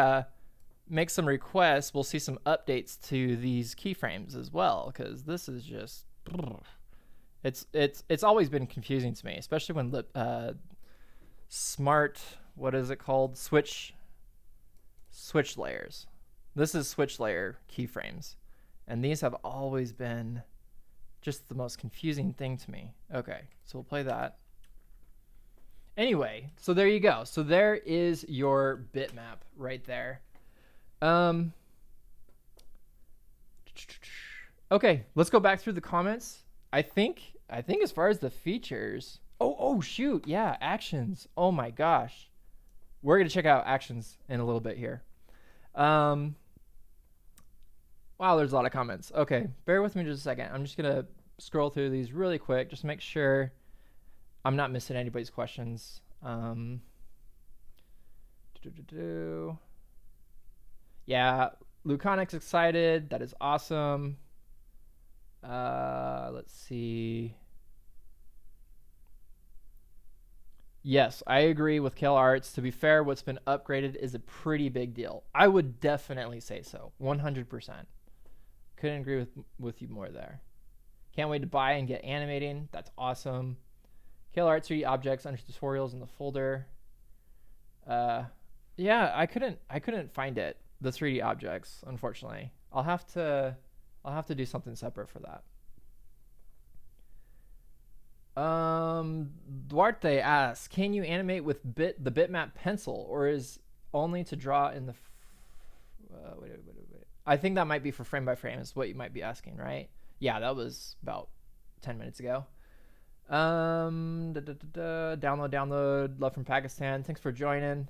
make some requests, we'll see some updates to these keyframes as well, because this is just, it's always been confusing to me, especially when smart, what is it called? Switch layers. This is switch layer keyframes, and these have always been just the most confusing thing to me. Okay, so we'll play that. Anyway, so there you go. So there is your bitmap right there. Okay, let's go back through the comments. I think as far as the features, oh shoot, yeah, actions. Oh my gosh. We're gonna check out actions in a little bit here. Wow, there's a lot of comments. Okay, bear with me just a second. I'm just gonna scroll through these really quick, just make sure I'm not missing anybody's questions. Yeah, Lucanic's excited. That is awesome. Let's see. Yes, I agree with Kale Arts. To be fair, what's been upgraded is a pretty big deal. I would definitely say so. 100%. Couldn't agree with you more there. Can't wait to buy and get animating. That's awesome. Kale Arts 3D objects under tutorials in the folder. Yeah, I couldn't find it. The 3D objects, unfortunately. I'll have to do something separate for that. Duarte asks, can you animate with the bitmap pencil, or is only to draw in the wait. I think that might be for frame by frame is what you might be asking, right? Yeah, that was about 10 minutes ago. Download love from Pakistan. Thanks for joining.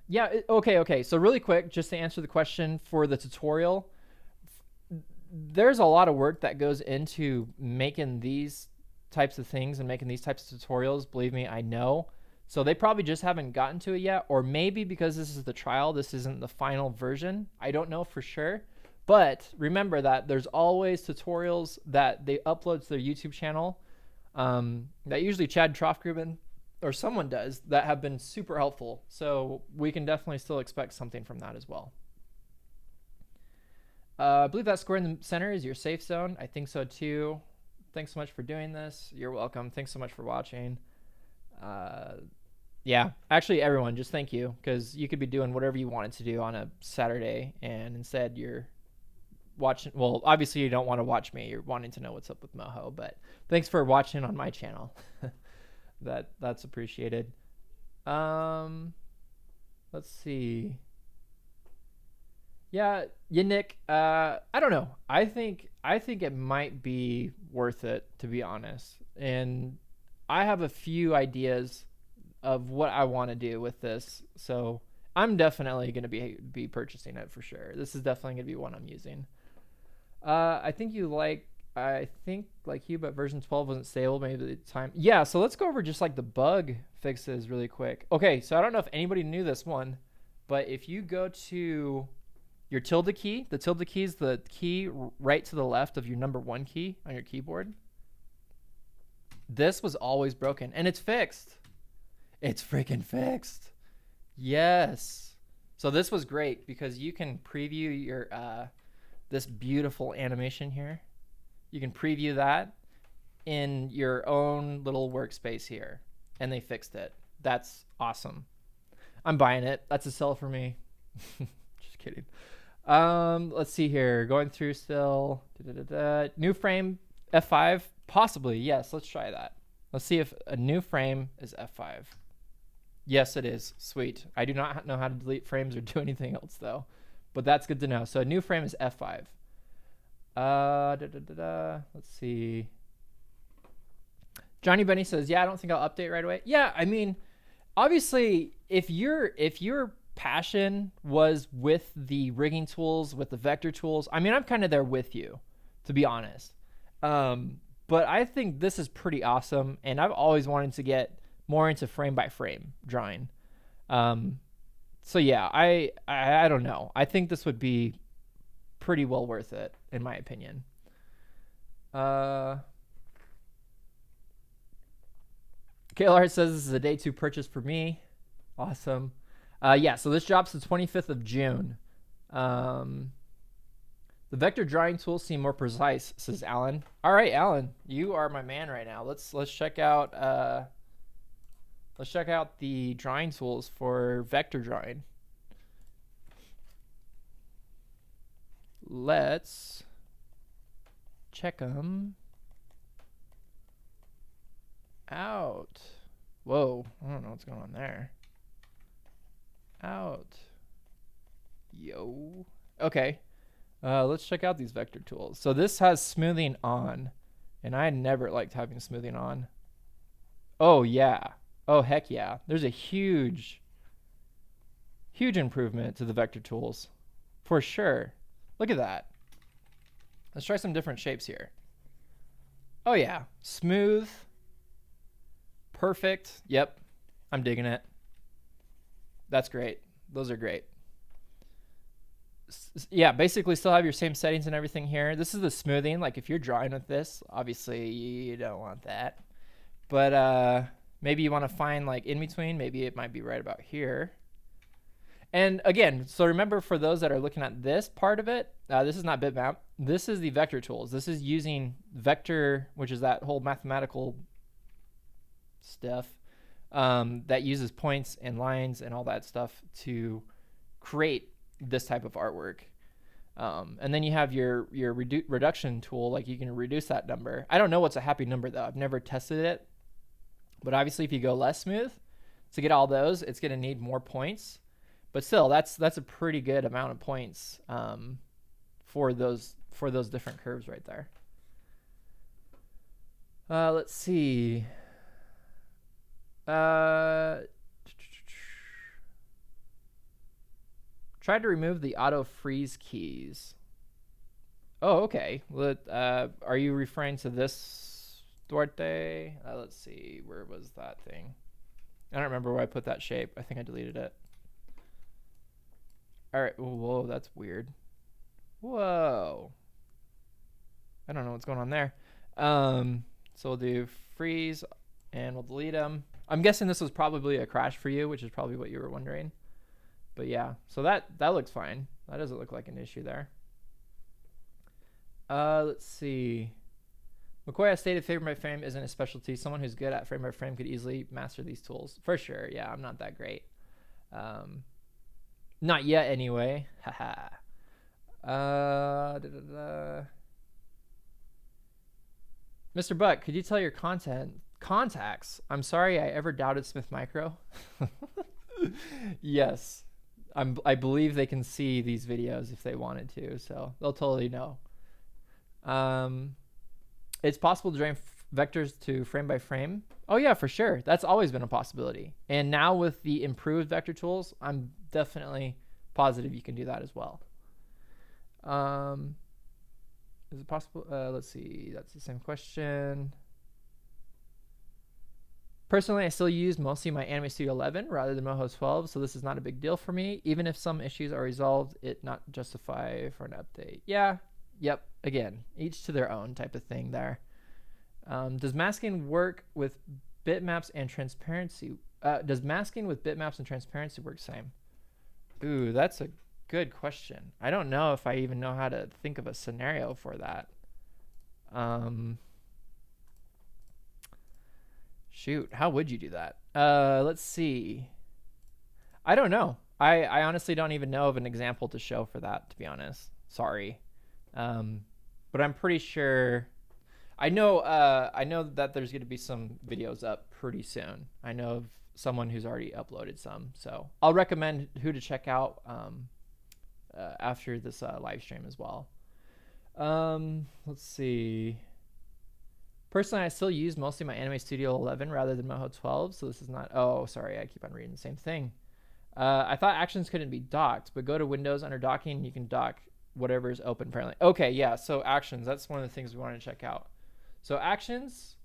Yeah, okay. So really quick, just to answer the question for the tutorial, there's a lot of work that goes into making these types of things and making these types of tutorials. Believe me, I know. So they probably just haven't gotten to it yet, or maybe because this is the trial, this isn't the final version. I don't know for sure. But remember that there's always tutorials that they upload to their YouTube channel that usually Chad Troftgruben or someone does that have been super helpful. So we can definitely still expect something from that as well. I believe that square in the center is your safe zone. I think so too. Thanks so much for doing this. You're welcome. Thanks so much for watching. Yeah, actually everyone, just thank you, because you could be doing whatever you wanted to do on a Saturday, and instead you're watching. Well, obviously you don't want to watch me. You're wanting to know what's up with Moho, but thanks for watching on my channel. That's appreciated. Let's see. Yeah, Nick. I don't know. I think it might be worth it, to be honest. And I have a few ideas of what I want to do with this, so I'm definitely going to be purchasing it for sure. This is definitely going to be one I'm using. I think like you, but version 12 wasn't stable maybe at the time. Yeah, so let's go over just like the bug fixes really quick. Okay, so I don't know if anybody knew this one, but if you go to your tilde key, the tilde key is the key right to the left of your number 1 key on your keyboard. This was always broken, and it's fixed. It's freaking fixed. Yes. So this was great because you can preview your this beautiful animation here. You can preview that in your own little workspace here, and they fixed it. That's awesome. I'm buying it. That's a sell for me. Just kidding. Let's see here. Going through still. New frame F5. Possibly. Yes. Let's try that. Let's see if a new frame is F5. Yes, it is. Sweet. I do not know how to delete frames or do anything else though, but that's good to know. So a new frame is F5. Let's see. Johnny Benny says, yeah, I don't think I'll update right away. Yeah, I mean, obviously if you're passion was with the rigging tools, with the vector tools. I mean, I'm kind of there with you, to be honest. But I think this is pretty awesome, and I've always wanted to get more into frame by frame drawing. So yeah, I don't know. I think this would be pretty well worth it, in my opinion. KLR says this is a day 2 purchase for me. Awesome. Yeah, so this drops the 25th of June. The vector drawing tools seem more precise, says Alan. All right, Alan, you are my man right now. Let's check out the drawing tools for vector drawing. Let's check them out. Whoa, I don't know what's going on there. Out. Yo. Okay. Let's check out these vector tools. So this has smoothing on, and I never liked having smoothing on. Oh yeah. Oh heck yeah. There's a huge improvement to the vector tools, for sure. Look at that. Let's try some different shapes here. Oh yeah, smooth, perfect. Yep, I'm digging it. That's great. Those are great. Yeah, basically still have your same settings and everything here. This is the smoothing. Like if you're drawing with this, obviously you don't want that. But maybe you want to find like in between. Maybe it might be right about here. And again, so remember, for those that are looking at this part of it, this is not Bitmap. This is the vector tools. This is using vector, which is that whole mathematical stuff that uses points and lines and all that stuff to create this type of artwork. And then you have your reduction tool, like you can reduce that number. I don't know what's a happy number though. I've never tested it, but obviously if you go less smooth to get all those, it's going to need more points. But still, that's a pretty good amount of points for those different curves right there. Let's see. Try to remove the auto freeze keys. Oh, okay. Are you referring to this, Duarte? Let's see. Where was that thing? I don't remember where I put that shape. I think I deleted it. All right. Whoa, that's weird. Whoa. I don't know what's going on there. So we'll do freeze and we'll delete them. I'm guessing this was probably a crash for you, which is probably what you were wondering. But yeah, so that looks fine. That doesn't look like an issue there. Let's see. McCoy has stated frame by frame isn't a specialty. Someone who's good at frame by frame could easily master these tools. For sure. Yeah, I'm not that great. Not yet anyway. Haha. Mr. Buck, could you tell your contacts? I'm sorry I ever doubted Smith Micro. Yes. I believe they can see these videos if they wanted to, so they'll totally know. It's possible to drain vectors to frame by frame. Oh yeah, for sure. That's always been a possibility. And now with the improved vector tools, I'm definitely positive you can do that as well. Is it possible? Let's see. That's the same question. Personally, I still use mostly my Anime Studio 11 rather than Moho 12, so this is not a big deal for me. Even if some issues are resolved, it not justify for an update. Yeah. Yep. Again, each to their own type of thing there. Does masking work with bitmaps and transparency? Does masking with bitmaps and transparency work same? Ooh, that's a good question. I don't know if I even know how to think of a scenario for that. Shoot, how would you do that? Let's see. I don't know. I honestly don't even know of an example to show for that, to be honest. Sorry. But I'm pretty sure. I know that there's going to be some videos up pretty soon. I know of someone who's already uploaded some, so I'll recommend who to check out after this live stream as well. Let's see. Personally, I still use mostly my Anime Studio 11 rather than Moho 12, so this is not. Oh, sorry, I keep on reading the same thing. I thought actions couldn't be docked, but go to Windows under docking and you can dock whatever is open apparently. Okay, yeah, so actions, that's one of the things we wanted to check out. So actions,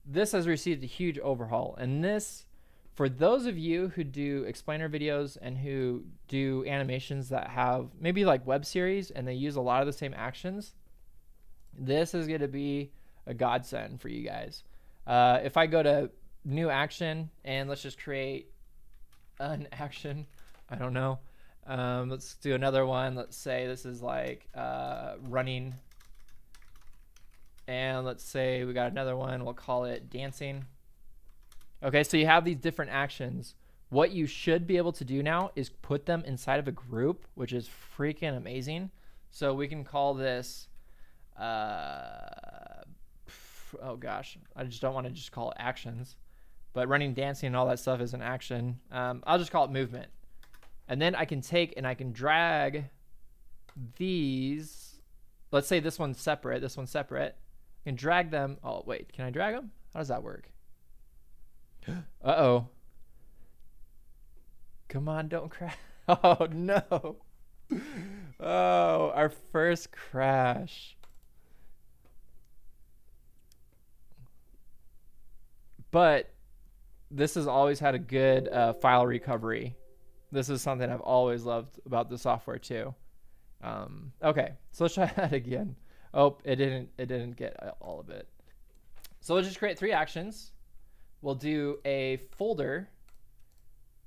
this has received a huge overhaul. And this, for those of you who do explainer videos and who do animations that have maybe like web series and they use a lot of the same actions, this is going to be a godsend for you guys. If I go to new action and let's just create an action, I don't know. Let's do another one. Let's say this is like running. And let's say we got another one. We'll call it dancing. Okay, so you have these different actions. What you should be able to do now is put them inside of a group, which is freaking amazing. So we can call this, oh gosh, I just don't want to just call it actions. But running, dancing, and all that stuff is an action. I'll just call it movement. And then I can take and I can drag these. Let's say this one's separate, this one's separate. I can drag them. Oh, wait, can I drag them? How does that work? Uh-oh. Come on, don't crash. Oh, no. Oh, our first crash. But this has always had a good file recovery. This is something I've always loved about the software too. Okay, so let's try that again. Oh, it didn't get all of it. So we'll just create 3 actions. We'll do a folder,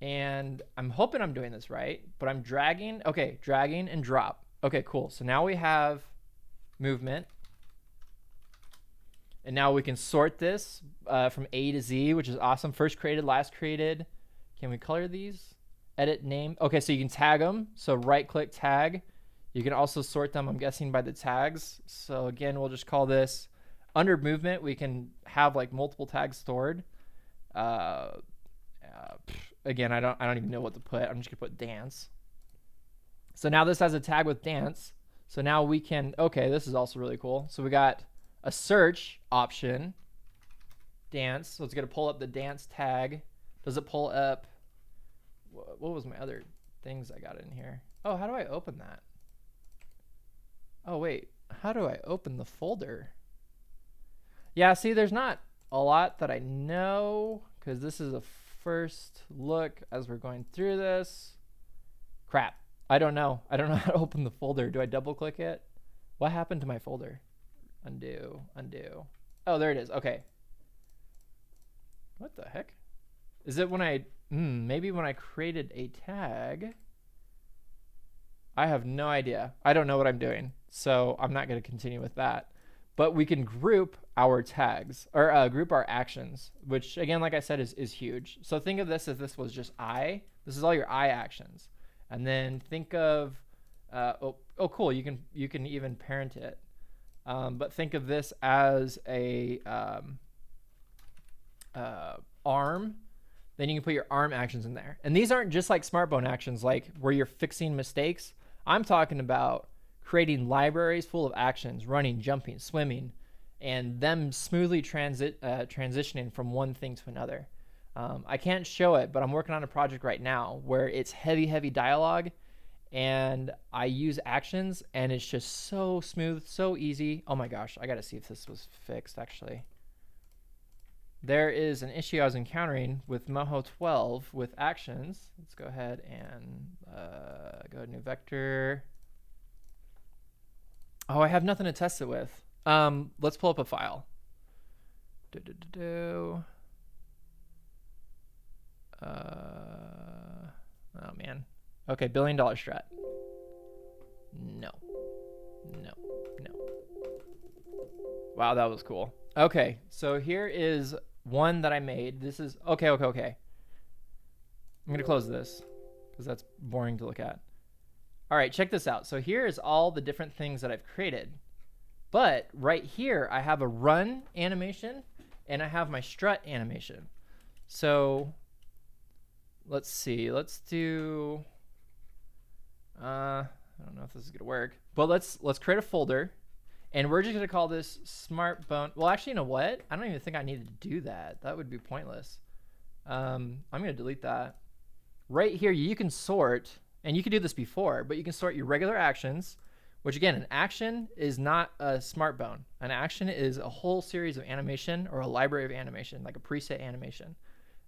and I'm hoping I'm doing this right, but I'm dragging, okay, dragging and drop. Okay, cool. So now we have movement. And now we can sort this from A to Z, which is awesome. First created, last created. Can we color these? Edit name. Okay, so you can tag them. So right click tag. You can also sort them, I'm guessing, by the tags. So again, we'll just call this under movement. We can have like multiple tags stored. Again, I don't even know what to put. I'm just gonna put dance. So now this has a tag with dance. So now we can, okay, this is also really cool. So we got a search option, dance. So it's gonna pull up the dance tag. Does it pull up, what was my other things I got in here? Oh, how do I open that? Oh wait, how do I open the folder? Yeah, see, there's not a lot that I know because this is a first look as we're going through this. Crap, I don't know. I don't know how to open the folder. Do I double click it? What happened to my folder? Undo, undo. Oh, there it is. Okay. What the heck? Is it when I, maybe when I created a tag? I have no idea. I don't know what I'm doing. So I'm not going to continue with that. But we can group our tags, or group our actions, which again, like I said, is huge. So think of this as this was just I. This is all your I actions. And then think of, oh cool, you can even parent it. But think of this as a arm. Then you can put your arm actions in there. And these aren't just like SmartBone actions, like where you're fixing mistakes. I'm talking about creating libraries full of actions, running, jumping, swimming, and them smoothly transitioning from one thing to another. I can't show it, but I'm working on a project right now where it's heavy dialogue, and I use actions, and it's just so smooth, so easy. Oh my gosh, I gotta see if this was fixed actually. There is an issue I was encountering with Moho 12 with actions. Let's go ahead and go to new vector. Oh, I have nothing to test it with. Let's pull up a file. Oh man. Okay, $1 billion strat. No. Wow, that was cool. Okay, so here is one that I made. This is, okay. I'm gonna close this because that's boring to look at. All right, check this out. So here is all the different things that I've created. But right here, I have a run animation and I have my strut animation. So let's see, let's do, I don't know if this is gonna work, but let's create a folder. And we're just gonna call this SmartBone. Well, actually, you know what? I don't even think I need to do that. That would be pointless. I'm gonna delete that. right here, you can sort, and you can do this before, but you can sort your regular actions, which again, an action is not a smart bone. An action is a whole series of animation or a library of animation, like a preset animation.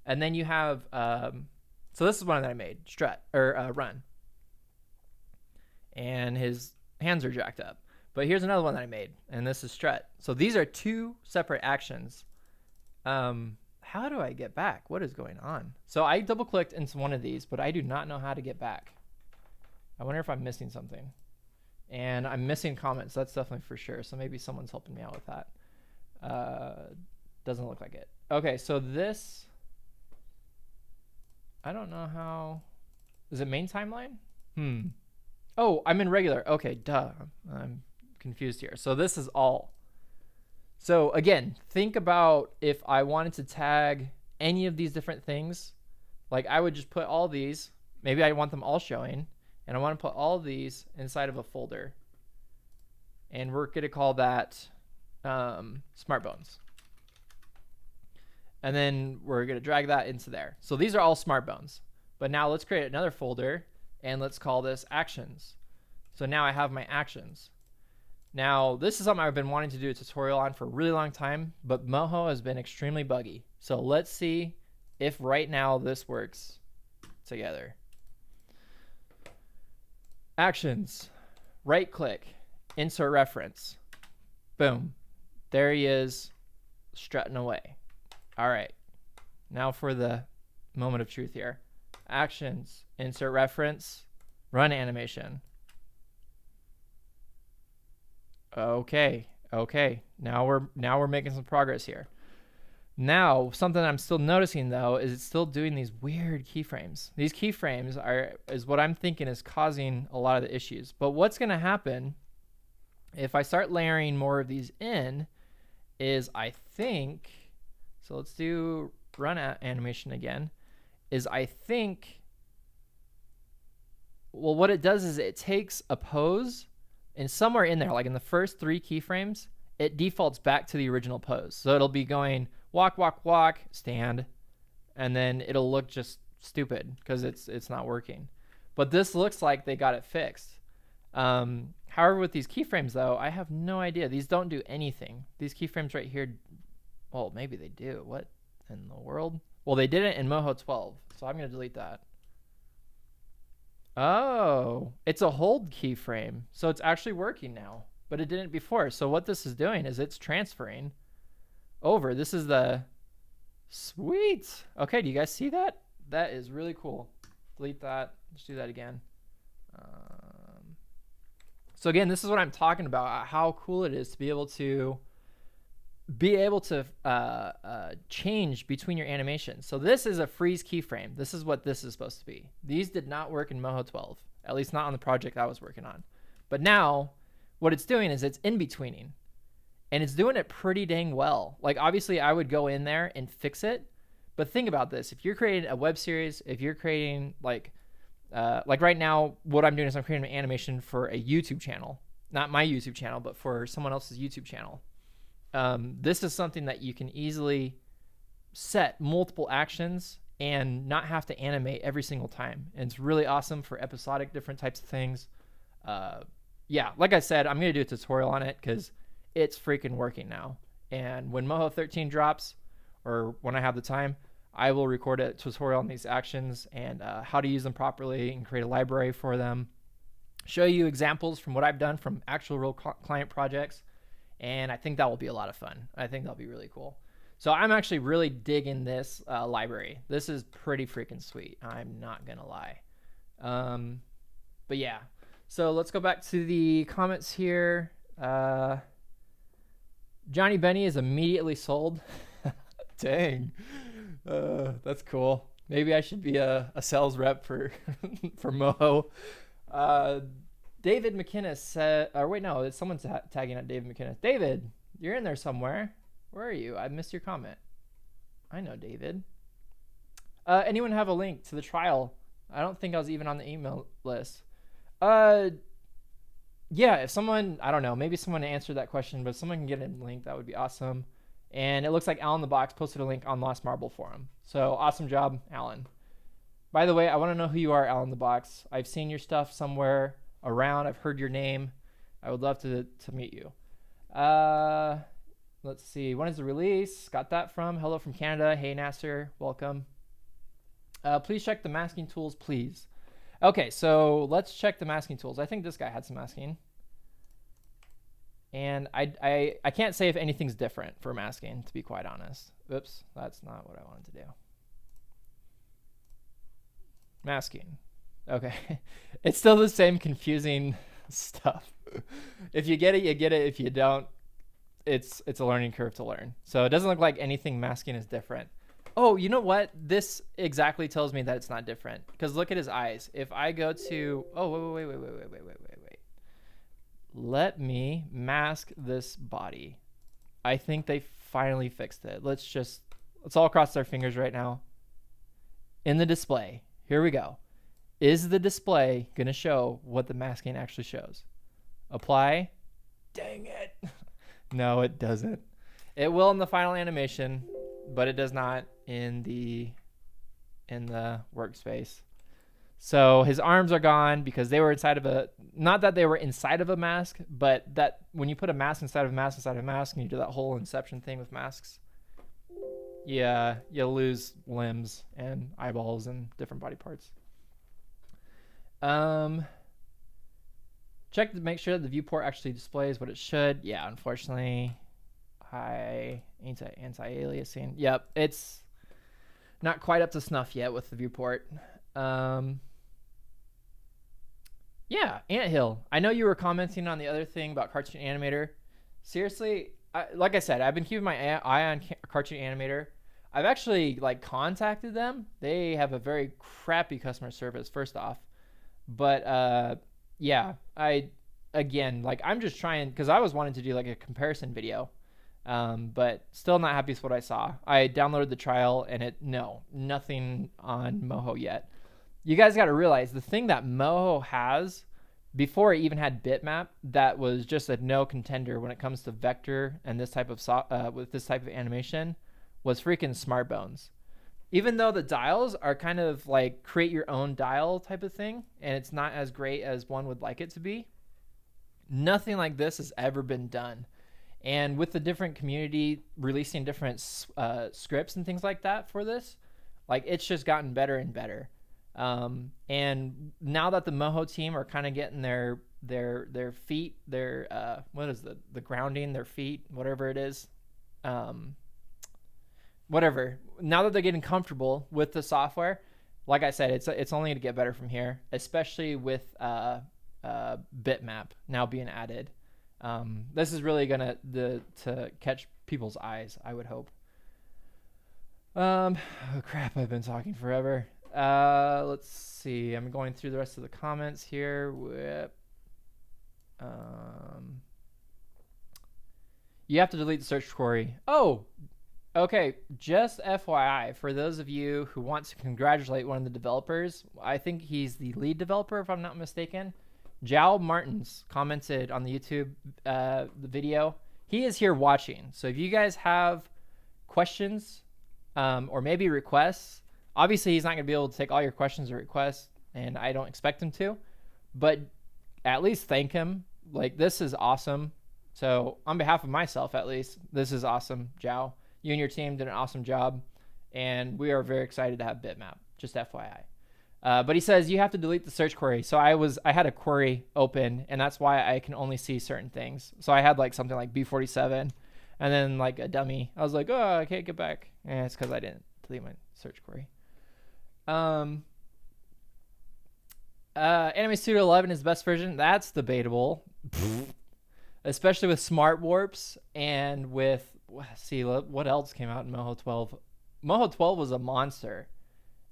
And then you have, so this is one that I made, strut, or run. And his hands are jacked up. But here's another one that I made, and this is strut. So these are two separate actions. How do I get back? What is going on? So I double clicked into one of these, but I do not know how to get back. I wonder if I'm missing something. And I'm missing comments. That's definitely for sure. So maybe someone's helping me out with that. Doesn't look like it. Okay, so this, I don't know how, is it main timeline? Oh, I'm in regular. Okay, duh. I'm confused here. So this is all. So again, think about if I wanted to tag any of these different things, like I would just put all these, maybe I want them all showing, and I want to put all these inside of a folder. And we're going to call that Smart Bones. And then we're going to drag that into there. So these are all Smart Bones. But now let's create another folder, and let's call this Actions. So now I have my actions. Now, this is something I've been wanting to do a tutorial on for a really long time, but Moho has been extremely buggy. So let's see if right now this works together. Actions, right click, insert reference. Boom. There he is, strutting away. All right. Now for the moment of truth here. Actions, insert reference, run animation. Okay. Now we're making some progress here. Now, something I'm still noticing though is it's still doing these weird keyframes. These keyframes is what I'm thinking is causing a lot of the issues. But what's going to happen if I start layering more of these in is I think, so let's do run animation again, is I think, well, what it does is it takes a pose and somewhere in there, like in the first 3 keyframes, it defaults back to the original pose. So it'll be going walk, walk, walk, stand, and then it'll look just stupid because it's not working. But this looks like they got it fixed. However, with these keyframes though, I have no idea. These don't do anything. These keyframes right here, well, maybe they do. What in the world? Well, they did it in Moho 12, so I'm gonna delete that. Oh, it's a hold keyframe. So it's actually working now, but it didn't before. So what this is doing is it's transferring over. This is the sweet. Okay, do you guys see that? That is really cool. Delete that. Let's do that again. So again, this is what I'm talking about, how cool it is to be able to change between your animations. So this is a freeze keyframe. This is what this is supposed to be. These did not work in Moho 12, at least not on the project I was working on. But now what it's doing is it's in-betweening, and it's doing it pretty dang well. Like obviously I would go in there and fix it, but think about this. If you're creating a web series, if you're creating like right now, what I'm doing is I'm creating an animation for a YouTube channel, not my YouTube channel, but for someone else's YouTube channel. This is something that you can easily set multiple actions and not have to animate every single time. And it's really awesome for episodic different types of things. Yeah, like I said, I'm going to do a tutorial on it because it's freaking working now. And when Moho 13 drops, or when I have the time, I will record a tutorial on these actions and how to use them properly and create a library for them. Show you examples from what I've done from actual real client projects. And I think that will be a lot of fun. I think that'll be really cool. So I'm actually really digging this library. This is pretty freaking sweet. I'm not going to lie. But yeah, so let's go back to the comments here. Johnny Benny is immediately sold. Dang. That's cool. Maybe I should be a sales rep for for Moho. David McKinnis said, or wait, no, it's someone's tagging at David McKinnis. David, you're in there somewhere. Where are you? I missed your comment. I know David. Anyone have a link to the trial? I don't think I was even on the email list. Yeah, if someone, I don't know, maybe someone answered that question, but if someone can get a link, that would be awesome. And it looks like Alan the Box posted a link on Lost Marble Forum. So awesome job, Alan. By the way, I want to know who you are, Alan the Box. I've seen your stuff somewhere around. I've heard your name. I would love to meet you. Let's see. When is the release? Got that from Hello from Canada. Hey, Nasser. Welcome. Please check the masking tools, please. Okay, so let's check the masking tools. I think this guy had some masking. And I can't say if anything's different for masking, to be quite honest. Oops, that's not what I wanted to do. Masking. Okay. It's still the same confusing stuff. If you get it, you get it. If you don't, it's a learning curve to learn. So it doesn't look like anything masking is different. Oh, you know what? This exactly tells me that it's not different. Because look at his eyes. If I go to... Oh, wait. Let me mask this body. I think they finally fixed it. Let's all cross our fingers right now. In the display. Here we go. Is the display going to show what the masking actually shows? Apply. Dang it. No, it doesn't. It will in the final animation, but it does not in the workspace. So his arms are gone because they were inside of a, not that they were inside of a mask, but that when you put a mask inside of a mask inside of a mask and you do that whole inception thing with masks, yeah, you'll lose limbs and eyeballs and different body parts. Check to make sure that the viewport actually displays what it should. Yeah, unfortunately, anti-aliasing. Yep, it's not quite up to snuff yet with the viewport. Yeah, Anthill. I know you were commenting on the other thing about Cartoon Animator. Seriously, like I said, I've been keeping my eye on Cartoon Animator. I've actually contacted them. They have a very crappy customer service, first off. But yeah, I'm just trying, because I was wanting to do a comparison video, but still not happy with what I saw. I downloaded the trial and nothing on Moho yet. You guys got to realize the thing that Moho has before it even had Bitmap that was just a no contender when it comes to vector and this type of with this type of animation was freaking Smart Bones. Even though the dials are kind of create your own dial type of thing, and it's not as great as one would like it to be, nothing like this has ever been done. And with the different community releasing different scripts and things like that for this, it's just gotten better and better. And now that the Moho team are kind of getting their feet, what is the grounding, their feet, whatever it is, whatever. Now that they're getting comfortable with the software, like I said, it's only going to get better from here, especially with Bitmap now being added. This is really gonna to catch people's eyes, I would hope. Oh crap! I've been talking forever. Let's see. I'm going through the rest of the comments here. You have to delete the search query. Oh, okay. Just FYI, for those of you who want to congratulate one of the developers, I think he's the lead developer, if I'm not mistaken. Jao Martins commented on the YouTube the video. He is here watching. So if you guys have questions or maybe requests, obviously he's not going to be able to take all your questions or requests, and I don't expect him to, but at least thank him. This is awesome. So on behalf of myself, at least, this is awesome, Jao. You and your team did an awesome job, and we are very excited to have Bitmap, just FYI. But he says you have to delete the search query. So I had a query open, and that's why I can only see certain things. So I had something like B47, and then a dummy. I was like, oh, I can't get back. And it's because I didn't delete my search query. Anime Studio 11 is the best version. That's debatable. Especially with smart warps and with, see, what else came out in Moho 12? Moho 12 was a monster.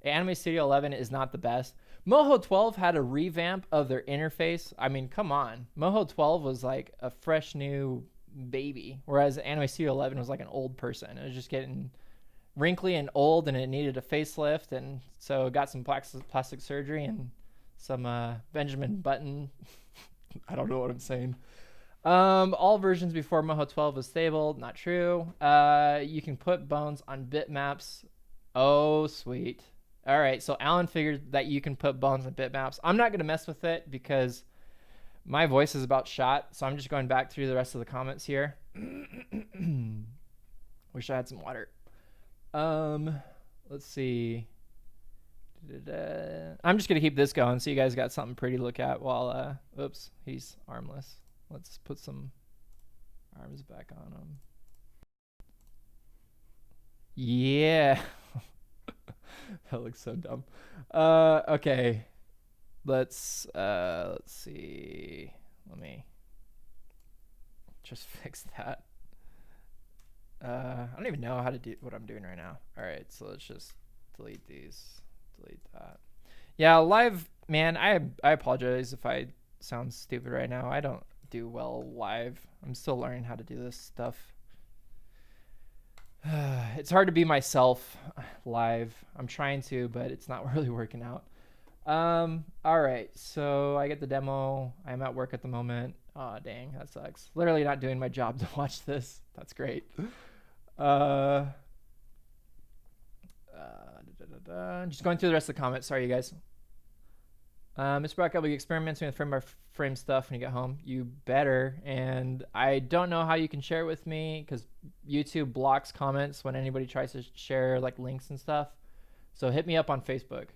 Anime Studio 11 is not the best. Moho 12 had a revamp of their interface. I mean, come on. Moho 12 was a fresh new baby, whereas Anime Studio 11 was an old person. It was just getting wrinkly and old, and it needed a facelift, and so it got some plastic surgery and some Benjamin Button. I don't know what I'm saying. All versions before Moho 12 was stable. Not true. You can put bones on bitmaps. Oh, sweet. All right, so Alan figured that you can put bones in bitmaps. I'm not going to mess with it because my voice is about shot, so I'm just going back through the rest of the comments here. Wish I had some water. Let's see. I'm just going to keep this going so you guys got something pretty to look at while, oops, he's armless. Let's put some arms back on him. Yeah. That looks so dumb. Okay. Let's see. Let me just fix that. I don't even know how to do what I'm doing right now. All right, so let's just delete these. Delete that. Yeah, live, man, I apologize if I sound stupid right now. I don't do well live. I'm still learning how to do this stuff. It's hard to be myself live. I'm trying to, but it's not really working out. All right, so I get the demo. I'm at work at the moment. Oh, dang, that sucks. Literally not doing my job to watch this. That's great. Just going through the rest of the comments. Sorry, you guys. Mr. Brock, I'll be experimenting with frame stuff when you get home. You better. And I don't know how you can share it with me because YouTube blocks comments when anybody tries to share like links and stuff. So hit me up on Facebook.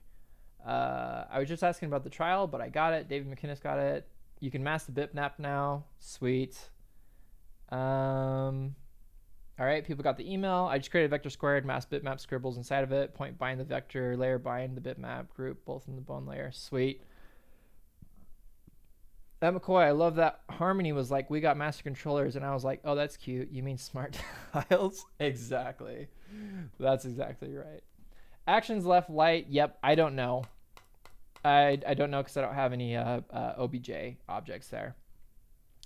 I was just asking about the trial, but I got it. David McInnes got it. You can mask the bitmap now. Sweet. All right, people got the email. I just created a vector squared, mask bitmap scribbles inside of it, point bind the vector, layer bind the bitmap group, both in the bone layer. Sweet. That McCoy, I love that Harmony was like, we got master controllers, and I was like, oh, that's cute. You mean smart tiles? Exactly. That's exactly right. Actions left light. Yep, I don't know. I don't know because I don't have any OBJ objects there.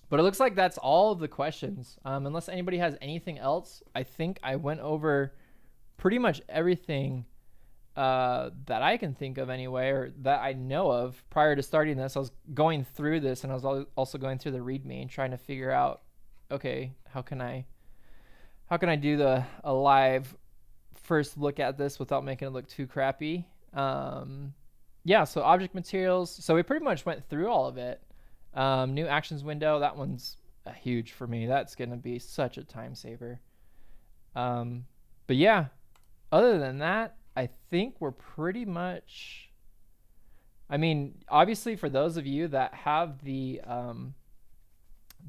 But it looks like that's all of the questions. Unless anybody has anything else, I think I went over pretty much everything that I can think of anyway, or that I know of prior to starting this. I was going through this, and I was also going through the README and trying to figure out, okay, how can I do a live first look at this without making it look too crappy. Yeah, so object materials. So we pretty much went through all of it. New actions window, that one's huge for me. That's gonna be such a time saver. But yeah, other than that, I think we're pretty much, I mean, obviously for those of you that have the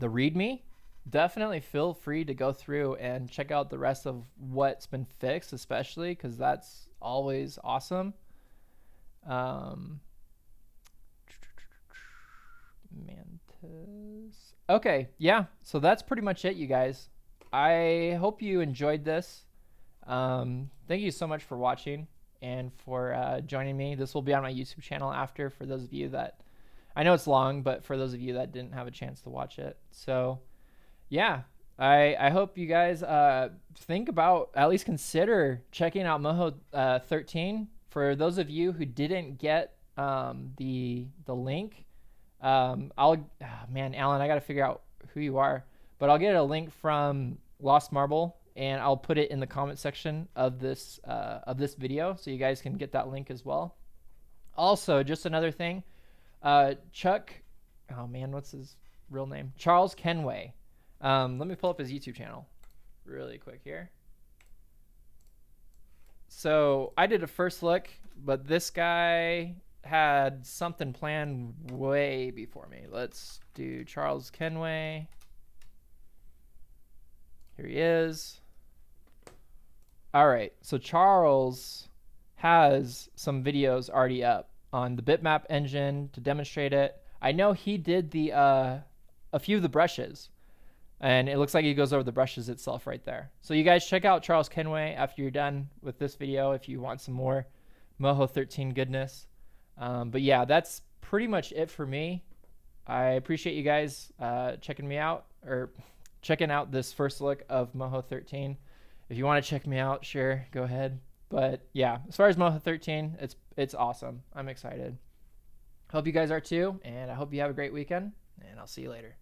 README, definitely feel free to go through and check out the rest of what's been fixed, especially because that's always awesome. Mantis. Okay, yeah, so that's pretty much it, you guys. I hope you enjoyed this. Thank you so much for watching and for joining me. This will be on my YouTube channel after, for those of you that, I know it's long, but for those of you that didn't have a chance to watch it. So yeah, I hope you guys think about, at least consider checking out Moho 13. For those of you who didn't get the link, man, Alan, I got to figure out who you are, but I'll get a link from Lost Marble, and I'll put it in the comment section of this video, so you guys can get that link as well. Also, just another thing, Chuck, oh man, what's his real name? Charles Kenway. Let me pull up his YouTube channel really quick here. So I did a first look, but this guy had something planned way before me. Let's do Charles Kenway. Here he is. All right, so Charles has some videos already up on the Bitmap engine to demonstrate it. I know he did the a few of the brushes, and it looks like he goes over the brushes itself right there. So you guys check out Charles Kenway after you're done with this video if you want some more Moho 13 goodness. But yeah, that's pretty much it for me. I appreciate you guys checking me out, or checking out this first look of Moho 13. If you want to check me out, sure, go ahead. But yeah, as far as Moho 13, it's awesome. I'm excited. Hope you guys are too, and I hope you have a great weekend, and I'll see you later.